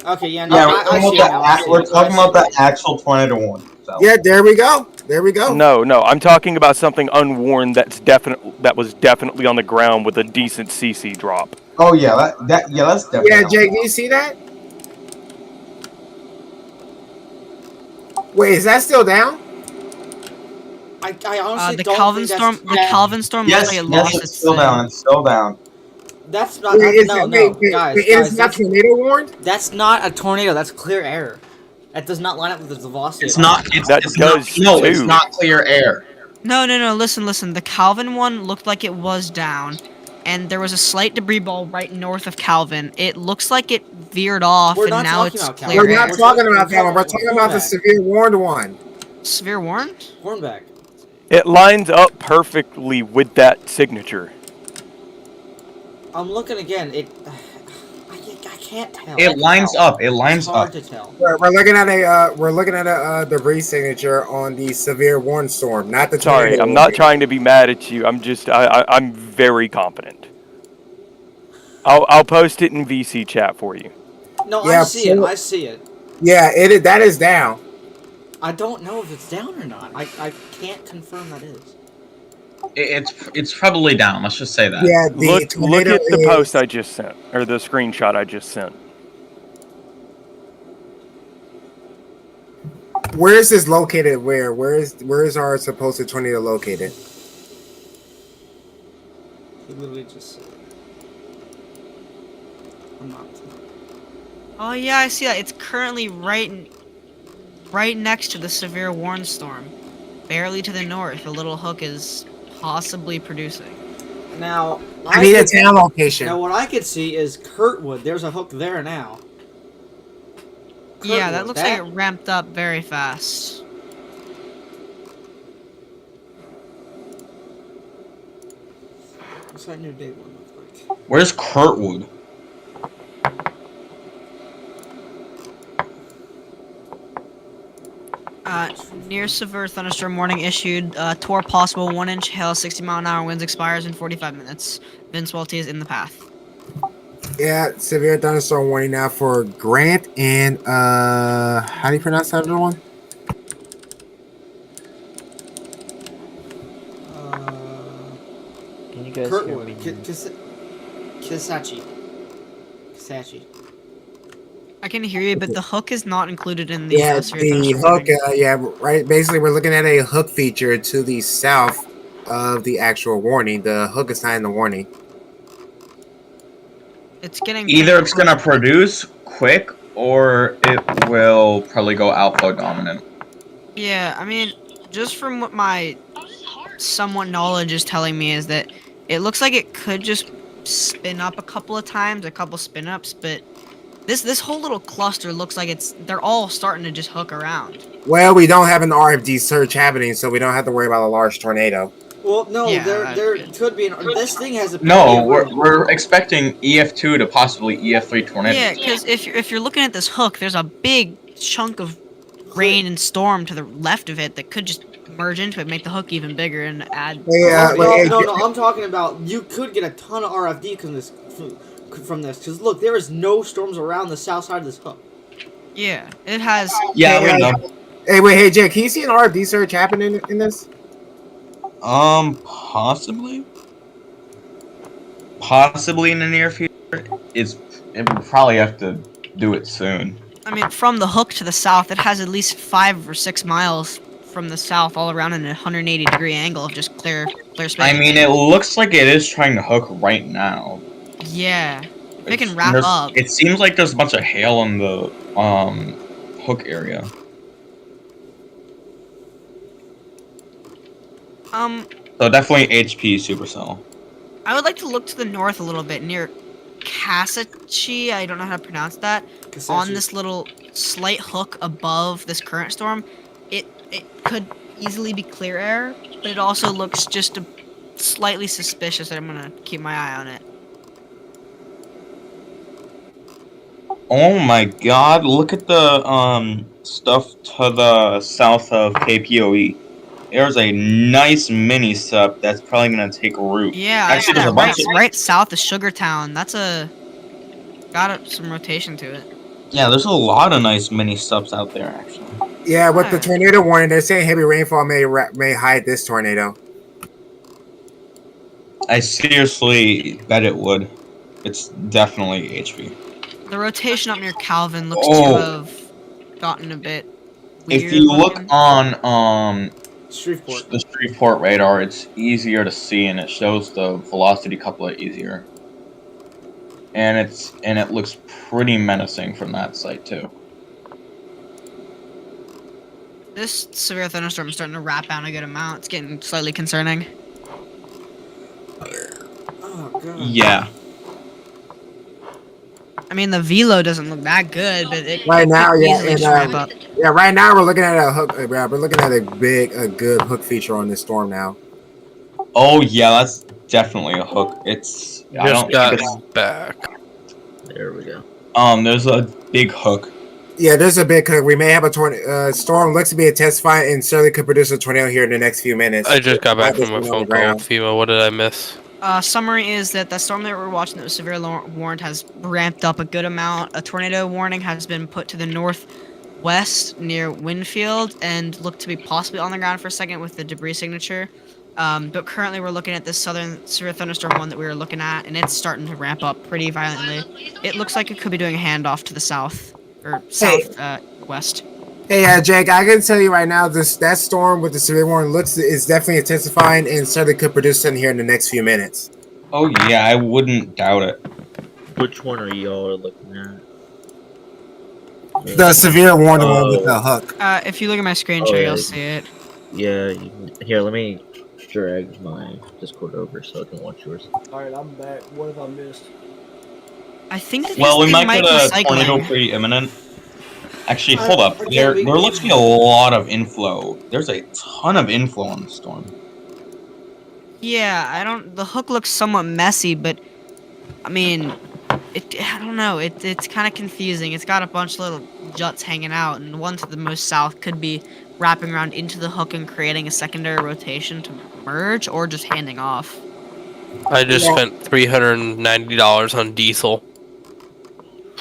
Okay, yeah, no, Yeah, I see it now. I see we're it. talking about the actual tornado warning. So. Yeah, there we go. There we go. No, I'm talking about something unworn that was definitely on the ground with a decent CC drop. Oh yeah, that's definitely. Yeah, Jake, do you see that? Wait, is that still down? I honestly The don't Calvin think storm. that's, The Calvin storm Yes, looks like it yes, lost it's its still thing. down. It's still down. That's not. Wait, No, guys. Is that tornado warned? That's not a tornado. That's clear air. That does not line up with the velocity. It's at all. not. It's not clear air. No. Listen. The Calvin one looked like it was down, and there was a slight debris ball right north of Calvin. It looks like it veered off, We're and not now talking it's about clear Calvin. air. We're not talking about that one. We're talking about the severe warned one. Severe warned? Hornbeck. It lines up perfectly with that signature. I'm looking again. I can't tell. It lines up. It lines It's hard up. to tell. We're looking at a debris signature on the severe warned storm, not the Sorry, tornado I'm not trying to be mad at you. I'm very confident. I'll post it in VC chat for you. No, Yeah, I see it. I see it. Yeah, that is down. I don't know if it's down or not. I can't confirm that is. It's probably down. Let's just say that. Yeah, Look at the is- post I just sent, or the screenshot I just sent. Where is this located? Where is our supposed tornado located? He literally just said. I'm not. Oh yeah, I see that. It's currently right next to the severe warned storm, barely to the north. A little hook is possibly producing. Now I need a town location. Now what I could see is Kurtwood. There's a hook there now. Yeah, that Kurtwood, looks like it ramped up very fast. What's that new day one look like? Where's Kurtwood? Near severe thunderstorm warning issued. Tour possible 1-inch hail, 60-mile-an-hour winds expires in 45 minutes. Vince Welty is in the path. Yeah, severe thunderstorm warning now for Grant and how do you pronounce that other one? Can you guys Kurtwood. hear me? Kisachi. I can hear you, but the hook is not included in the Yeah, severe the thunderstorm hook. warning. Yeah, right. Basically, we're looking at a hook feature to the south of the actual warning. The hook is not in the warning. It's getting Either it's gonna produce quick, or it will probably go outflow dominant. Yeah, I mean, just from what my somewhat knowledge is telling me is that it looks like it could just spin up a couple of times, a couple spin ups, but this whole little cluster looks like they're all starting to just hook around. Well, we don't have an RFD surge happening, so we don't have to worry about a large tornado. Well, no, Yeah, there could be this thing has a No, we're expecting EF2 to possibly EF3 tornadoes. Yeah, because if you're looking at this hook, there's a big chunk of rain and storm to the left of it that could just merge into it, make the hook even bigger, and add. No, I'm talking about you could get a ton of RFD from this. Because look, there is no storms around the south side of this hook. Yeah, it has. Yeah, we know. Hey, wait, hey, Jay, can you see an RFD surge happening in this? Possibly. Possibly in the near future. It will probably have to do it soon. I mean, from the hook to the south, it has at least 5 or 6 miles from the south, all around in a 180-degree angle of just clear space. I mean, it looks like it is trying to hook right now. Yeah, they can wrap up. It seems like there's a bunch of hail in the hook area. So definitely HP supercell. I would like to look to the north a little bit near Kasachi. I don't know how to pronounce that. Kasachi. On this little slight hook above this current storm, it could easily be clear air, but it also looks just slightly suspicious. I'm gonna keep my eye on it. Oh my god, look at the stuff to the south of KPOE. There's a nice mini sub that's probably gonna take root. Yeah, actually, there's a bunch of right south of Sugartown. That's got some rotation to it. yeah. There's a lot of nice mini subs out there actually. Yeah, with the tornado warning, they're saying heavy rainfall may hide this tornado. I seriously bet it would. It's definitely HP. The rotation up near Calvin looks to have gotten a bit weird. If you look on Shreveport. the Shreveport radar, it's easier to see and it shows the velocity couplet easier. And it looks pretty menacing from that site too. This severe thunderstorm is starting to wrap out a good amount. It's getting slightly concerning. Oh god. Yeah. I mean, the velo doesn't look that good, but it Right now, could yeah, easily and, just ramp up. yeah. Right now, we're looking at a hook. We're looking at a good hook feature on this storm now. Oh yeah, that's definitely a hook. It's I don't think it's back. There we go. there's a big hook. Yeah, there's a big hook. We may have a tornado. Storm looks to be intensifying and certainly could produce a tornado here in the next few minutes. I just got back from a On the phone call ground. with FEMA. What did I miss? Summary is that the storm that we're watching that was severely warned has ramped up a good amount. A tornado warning has been put to the northwest near Winfield and looked to be possibly on the ground for a second with the debris signature. But currently we're looking at this southern severe thunderstorm one that we were looking at, and it's starting to ramp up pretty violently. It looks like it could be doing a handoff to the south, or southwest. Hey, Jake, I can tell you right now, that storm with the severe warning is definitely intensifying and certainly could produce something here in the next few minutes. Oh yeah, I wouldn't doubt it. Which one are y'all looking at? The severe warning one with the hook. If you look at my screen share, you'll see it. Yeah, here, let me drag my Discord over so I can watch yours. Alright, I'm back. What have I missed? I think that Well, this we thing might get be a cycling. tornado pretty imminent. Actually, hold up. There looks to be a lot of inflow. There's a ton of inflow on the storm. Yeah, the hook looks somewhat messy, but I mean, I don't know. It's kind of confusing. It's got a bunch of little juts hanging out, and one to the most south could be wrapping around into the hook and creating a secondary rotation to merge, or just handing off. I just spent $390 on diesel.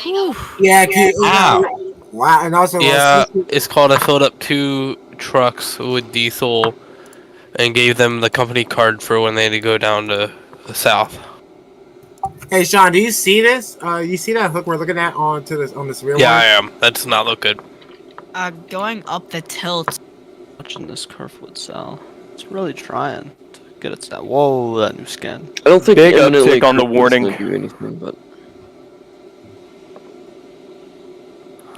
Yeah, Ow. wow, and also Yeah, it's called I filled up 2 trucks with diesel and gave them the company card for when they had to go down to the south. Hey Sean, do you see this? You see that hook we're looking at on this real Yeah, one? I am. That does not look good. Going up the tilt. Watching this Kerfwood cell. It's really trying to get its that. Whoa, that new scan. I don't think Big imminently uptick on the Kirkwood's warning. gonna do anything, but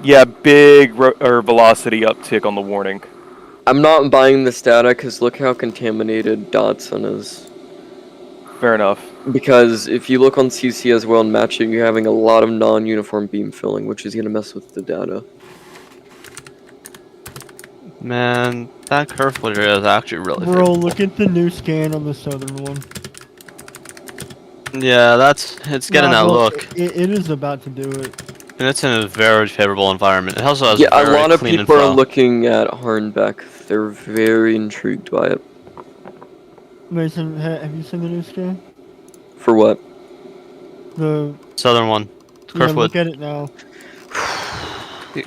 Yeah, big velocity uptick on the warning. I'm not buying this data because look how contaminated Dodson is. Fair enough. Because if you look on CC as well and match it, you're having a lot of non-uniform beam filling, which is gonna mess with the data. Man, that Kerfwood area is actually really Bro, favorable. look at the new scan on the southern one. Yeah, it's getting that bro, look. It is about to do it. And it's in a very favorable environment. It also has Yeah, a very lot of clean people are info. looking at Harnbeck. They're very intrigued by it. Mason, have you seen the new scan? For what? The Southern one. yeah, Kerfwood. look at it now.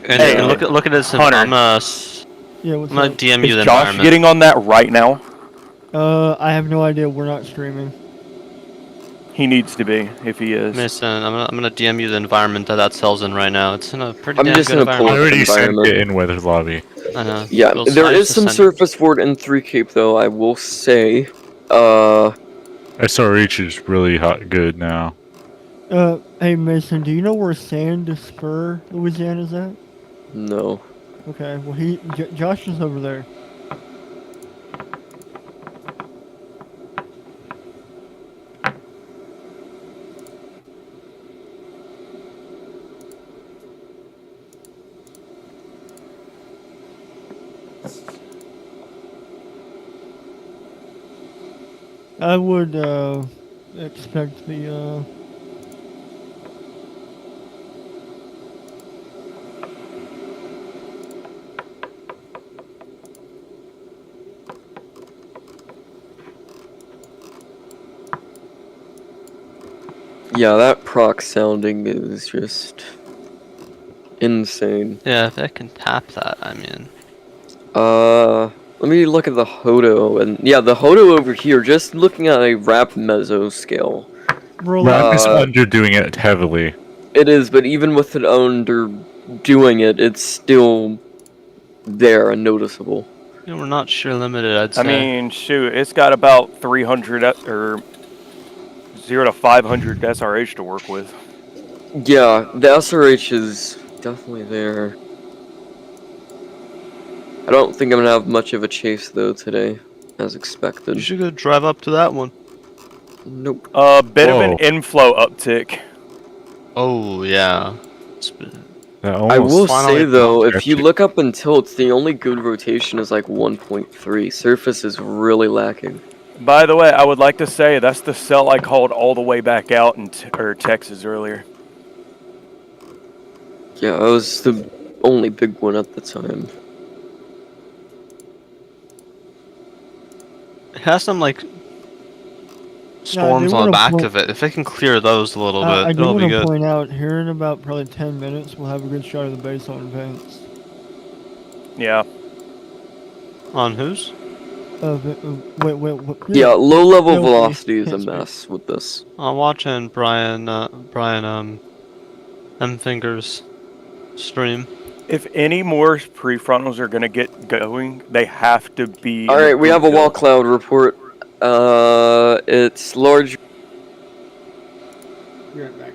And look at this. Hunter. I'm gonna what's DM you Is the Josh environment. getting on that right now? I have no idea. We're not streaming. He needs to be, if he is. Mason, I'm gonna DM you the environment that cell's in right now. It's in a pretty I'm damn just good in a environment. pull-up environment. in weather lobby. I know. Yeah, Well, there I is just some sent- surface ward in 3 Cape though, I will say. SRH is really good now. Hey Mason, do you know where Sand Spur, Louisiana's at? No. Okay, well Josh is over there. I would expect the Yeah, that proc sounding is just insane. Yeah, if it can tap that, I mean. Let me look at the Hodo, and yeah, the Hodo over here, just looking at a rap meso scale. Rap is underdoing it heavily. It is, but even with it underdoing it, it's still there and noticeable. You know, we're not sheer limited, I'd say. I mean, shoot, it's got about 300 or 0 to 500 SRH to work with. Yeah, the SRH is definitely there. I don't think I'm gonna have much of a chase though today, as expected. You should go drive up to that one. Nope. A bit of an inflow uptick. Oh yeah. I will say though, if you look up in tilts, the only good rotation is like 1.3. Surface is really lacking. By the way, I would like to say that's the cell I called all the way back out in Texas earlier. Yeah, that was the only big one at the time. It has some like storms on the back of it. If it can clear those a little bit, I do it'll be want to good. point out here in about probably 10 minutes we'll have a good shot of the base on vents. Yeah. On whose? Wait. Yeah, low level no, velocity is a can't speak. mess with this. I'm watching Brian M Fingers stream. If any more prefrontals are gonna get going, they have to be. All right, we have a wall cloud report. It's large. You're back.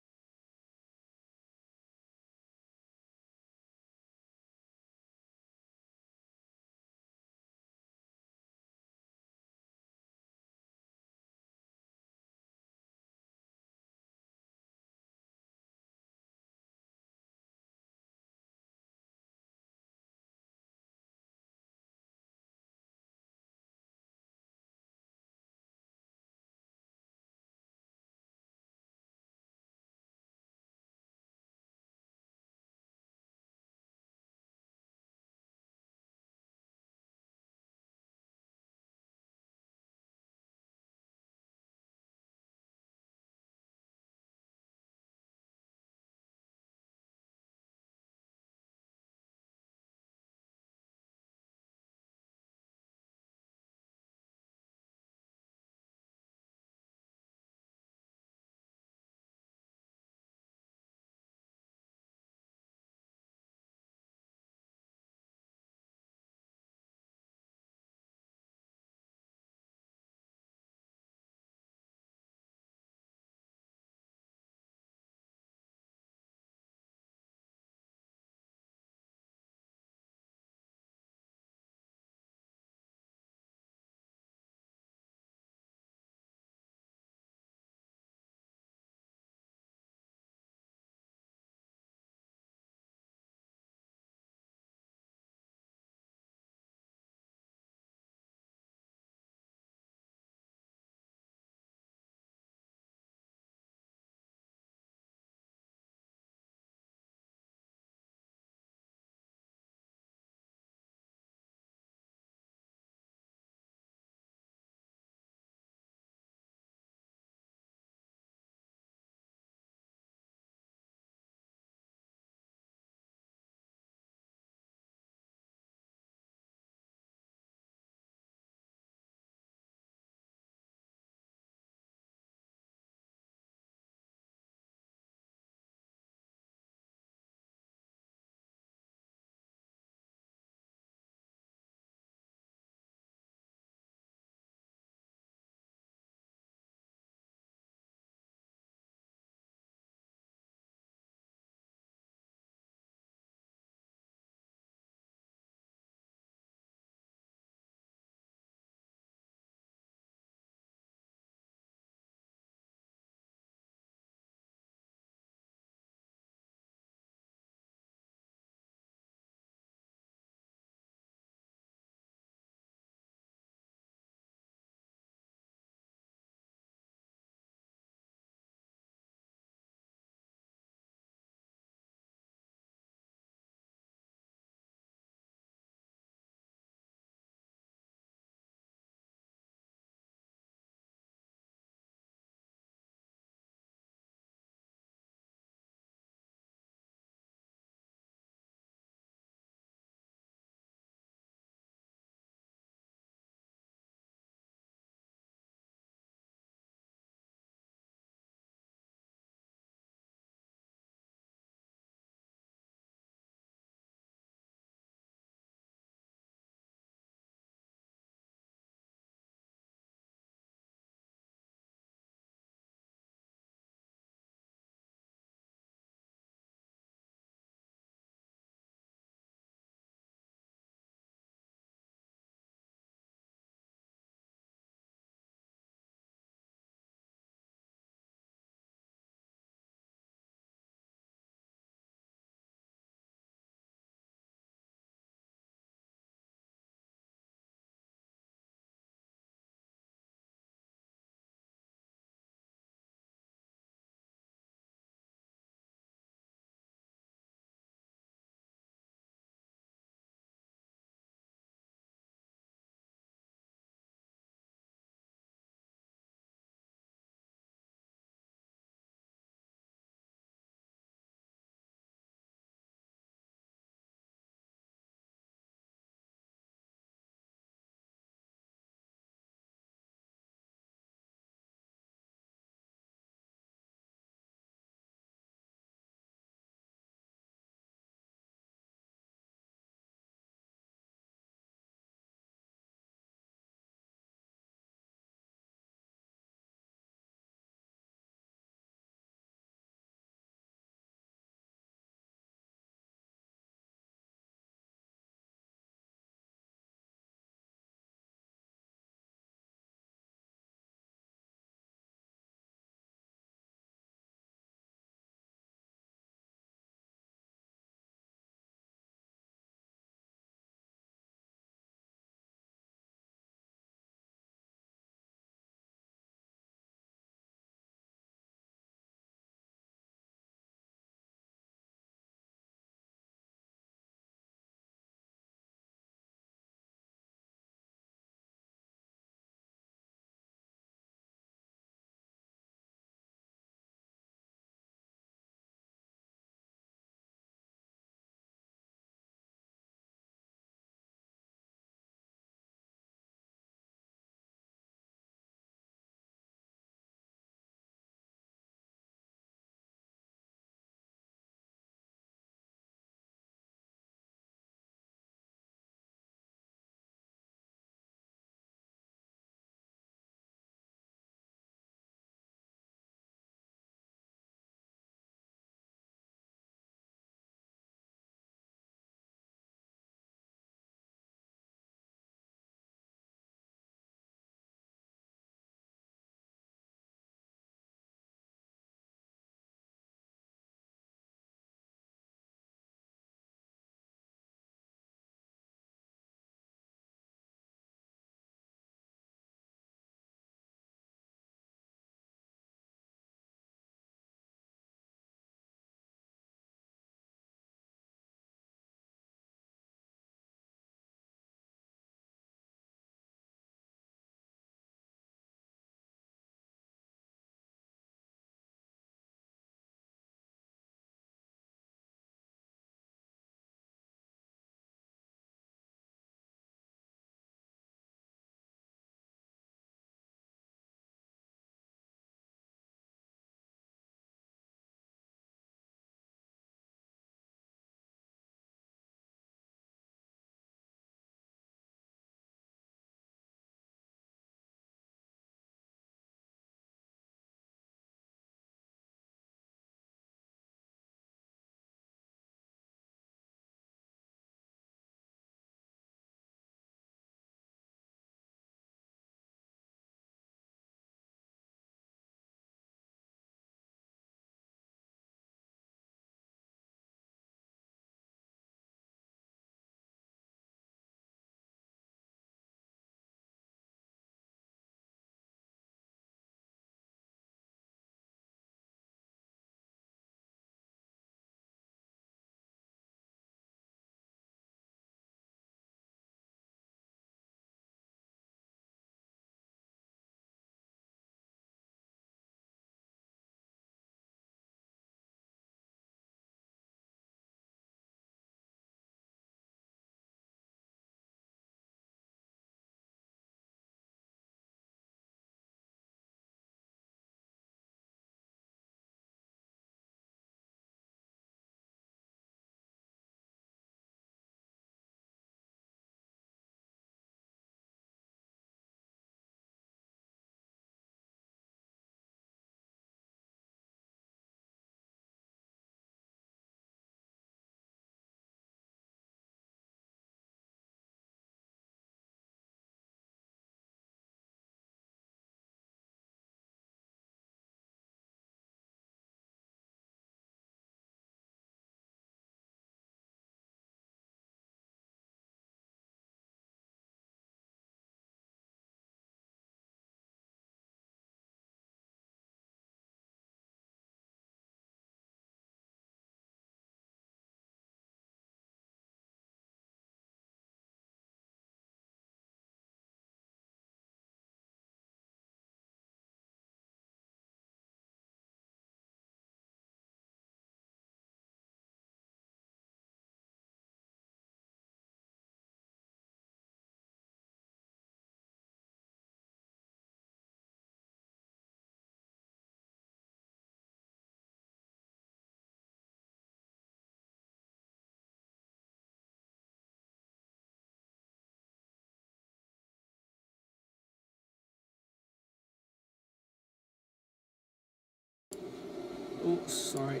Oh, sorry.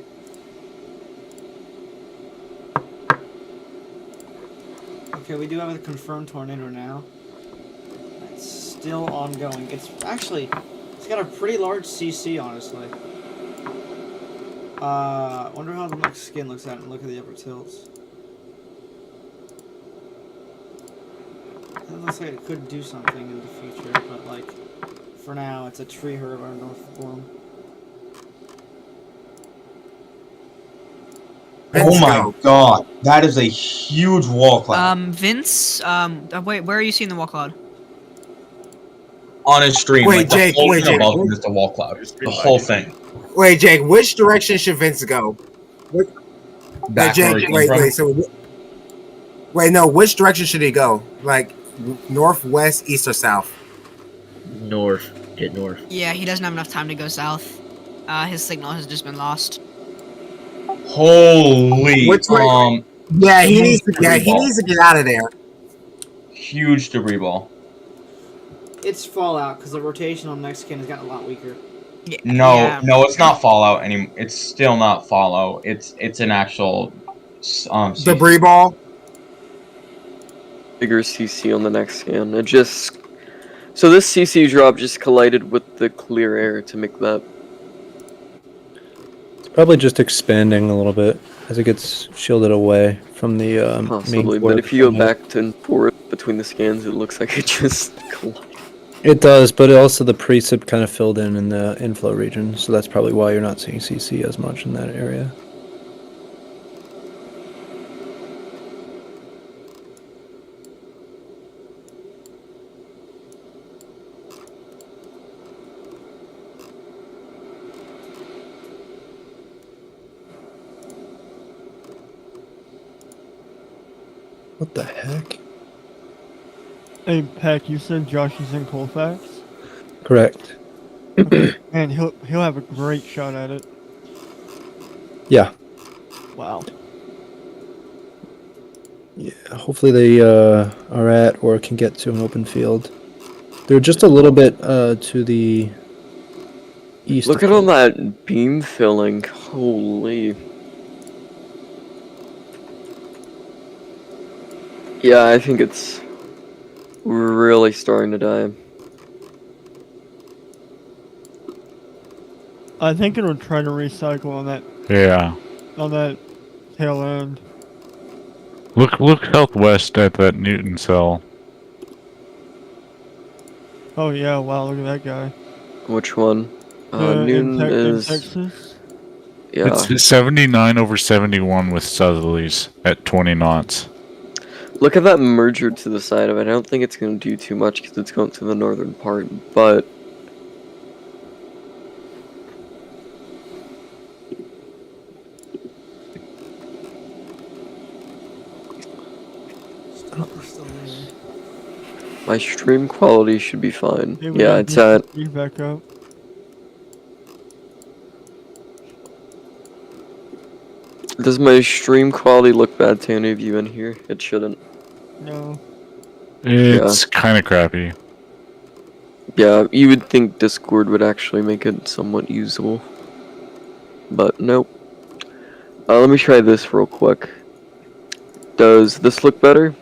Okay, we do have a confirmed tornado now. It's still ongoing. It's got a pretty large CC, honestly. Wonder how the next skin looks at it and look at the upper tilts. It looks like it could do something in the future, but like, for now, it's a tree herb on North Forum. Oh my god, that is a huge wall cloud. Vince, wait, where are you seeing the wall cloud? On his stream, Wait, like Jake, the whole wait, thing Jake, above wait. him is the wall cloud. The whole thing. Wait, Jake, which direction should Vince go? Wait, Back Jake, where he came wait, from. wait. So, wait, no. Which direction should he go? Like, north, west, east, or south? North. Get north. Yeah, he doesn't have enough time to go south. His signal has just been lost. Holy, Which way? Yeah, he needs to. Yeah, he needs to get out of there. Huge debris ball. It's Fallout, because the rotation on next skin has gotten a lot weaker. No, no, it's not Fallout anymore. It's still not Fallout. It's an actual Debris ball. Bigger CC on the next scan. It just so this CC drop just collided with the clear air to make that. It's probably just expanding a little bit as it gets shielded away from the Possibly, main but core if you go component. back and forth between the scans, it looks like it just collided. It does, but also the precip kind of filled in the inflow region, so that's probably why you're not seeing CC as much in that area. What the heck? Hey, Peck, you said Josh is in Colfax? Correct. Man, he'll have a great shot at it. Yeah. Wow. Yeah, hopefully they are at or can get to an open field. They're just a little bit to the east. Look at all that beam filling. Holy. Yeah, I think it's really starting to die. I think it'll try to recycle on that. Yeah. On that tail end. Look southwest at that Newton cell. Oh yeah! Wow! Look at that guy. Which one? In Newton is. Texas. Yeah. It's 79 over 71 with southerlies at 20 knots. Look at that merger to the side of it. I don't think it's going to do too much because it's going to the northern part, but. My stream quality should be fine. Hey, we Yeah, gotta it's get at. the speed back up. Does my stream quality look bad to any of you in here? It shouldn't. No. It's kind of crappy. Yeah, you would think Discord would actually make it somewhat usable. But nope. Let me try this real quick. Does this look better?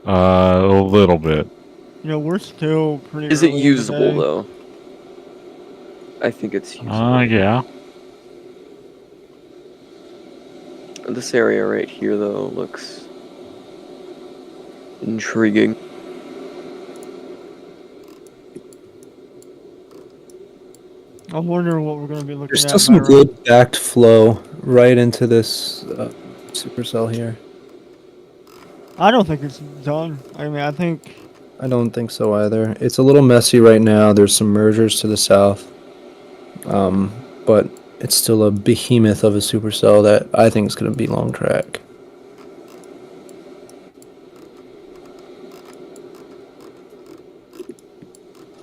A little bit. You know, we're still pretty. Is it early in the usable day. though? I think it's usable. Yeah. This area right here though looks intriguing. I'm wondering what we're gonna be looking There's at. still some by good backed flow right into this supercell here. I don't think it's done. I mean, I think. I don't think so either. It's a little messy right now. There's some mergers to the south. But it's still a behemoth of a supercell that I think is going to be long track.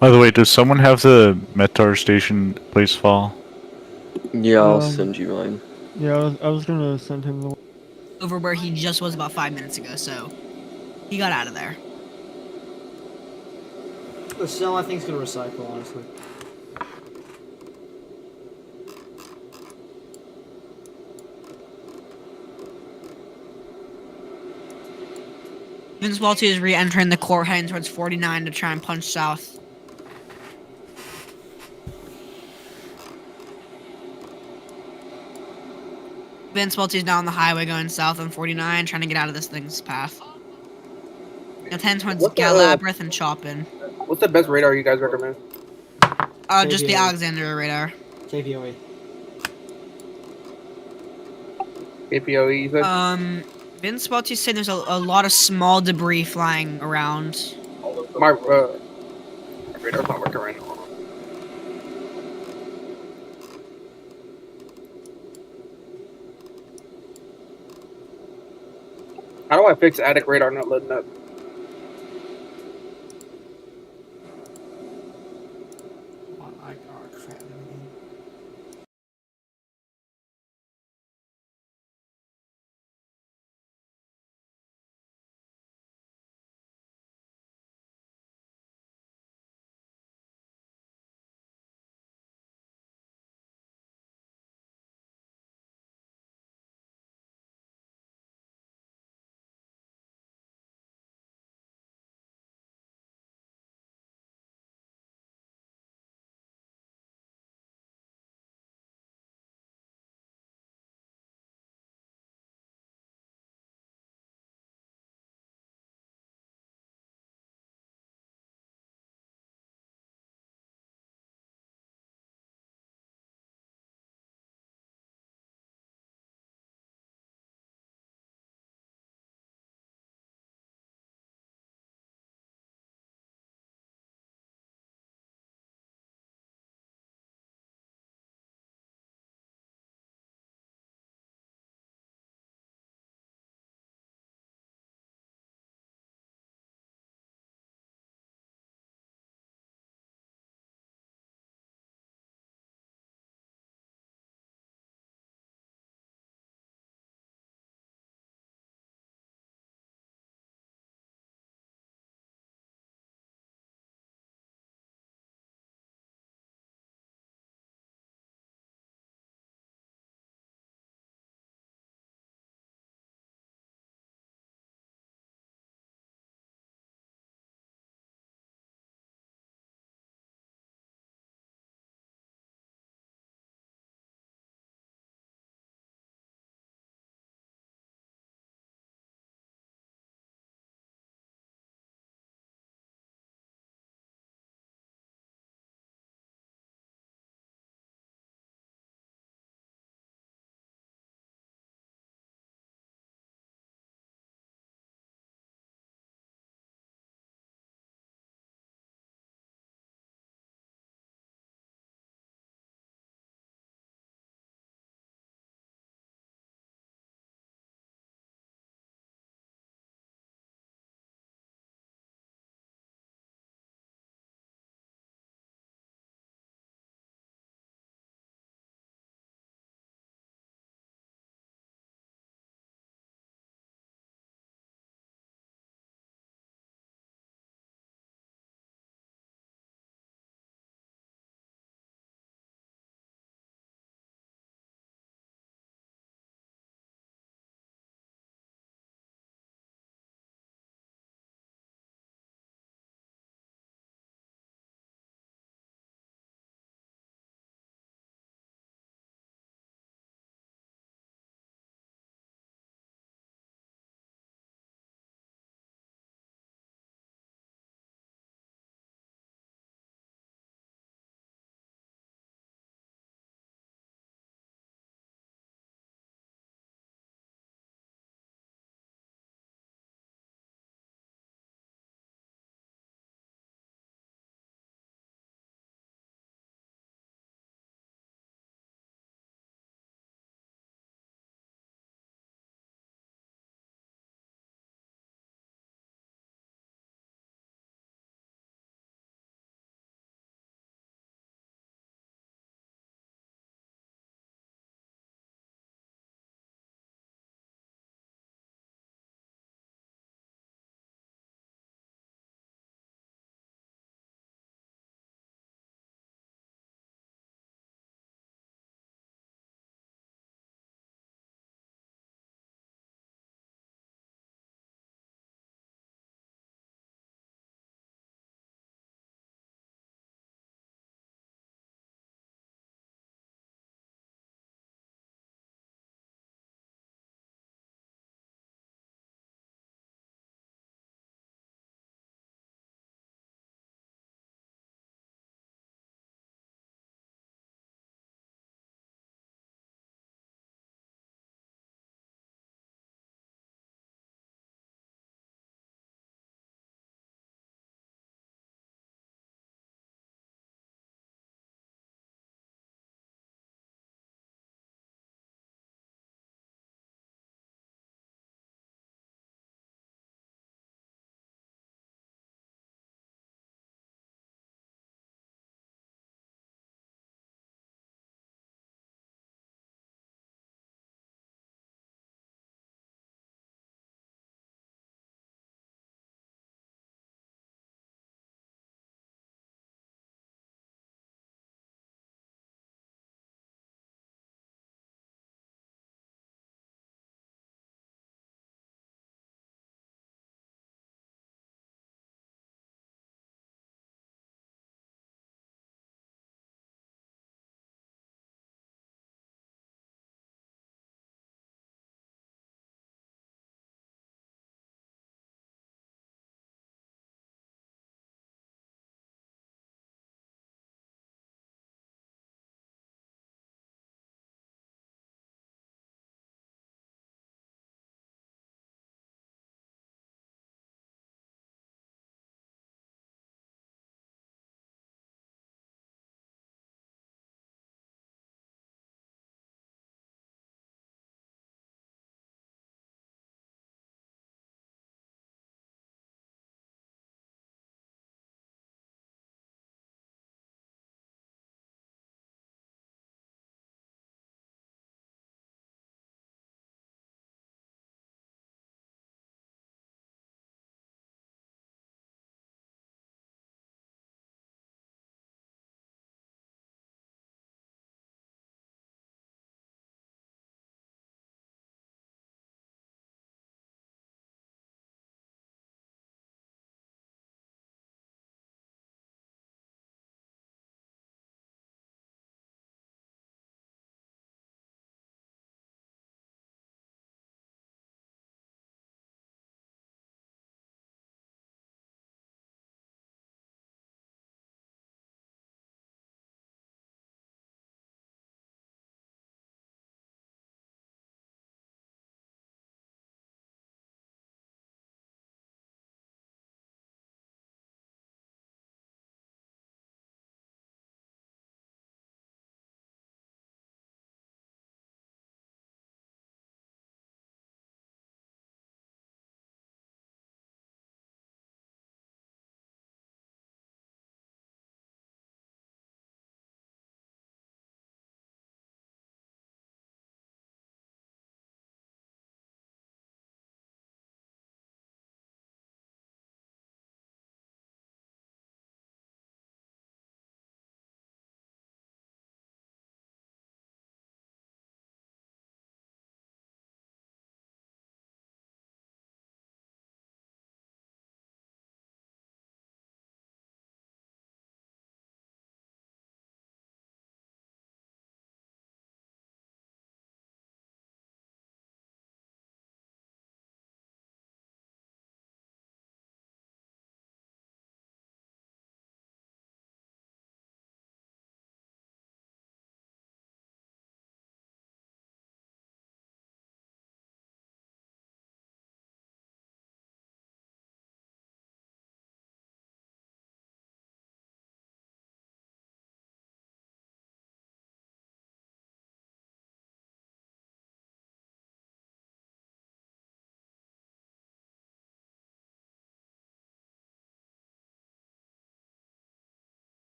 By the way, does someone have the Metar station place fall? Yeah, I'll send you mine. Yeah, I was gonna send him the. Over where he just was about 5 minutes ago, so he got out of there. The cell, I think, is going to recycle, honestly. Vince Balti is re-entering the core, heading towards 49 to try and punch south. Vince Balti is now on the highway going south on 49, trying to get out of this thing's path. Now 10 towards What's the, Galabrith and Chopin. What's the best radar you guys recommend? Just the Alexander radar. KPOE. KPOE, you said? Vince Balti said there's a lot of small debris flying around. My radar's not working right now. How do I fix attic radar not letting up?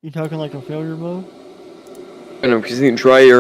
You talking like a failure mode? I know, because the dry air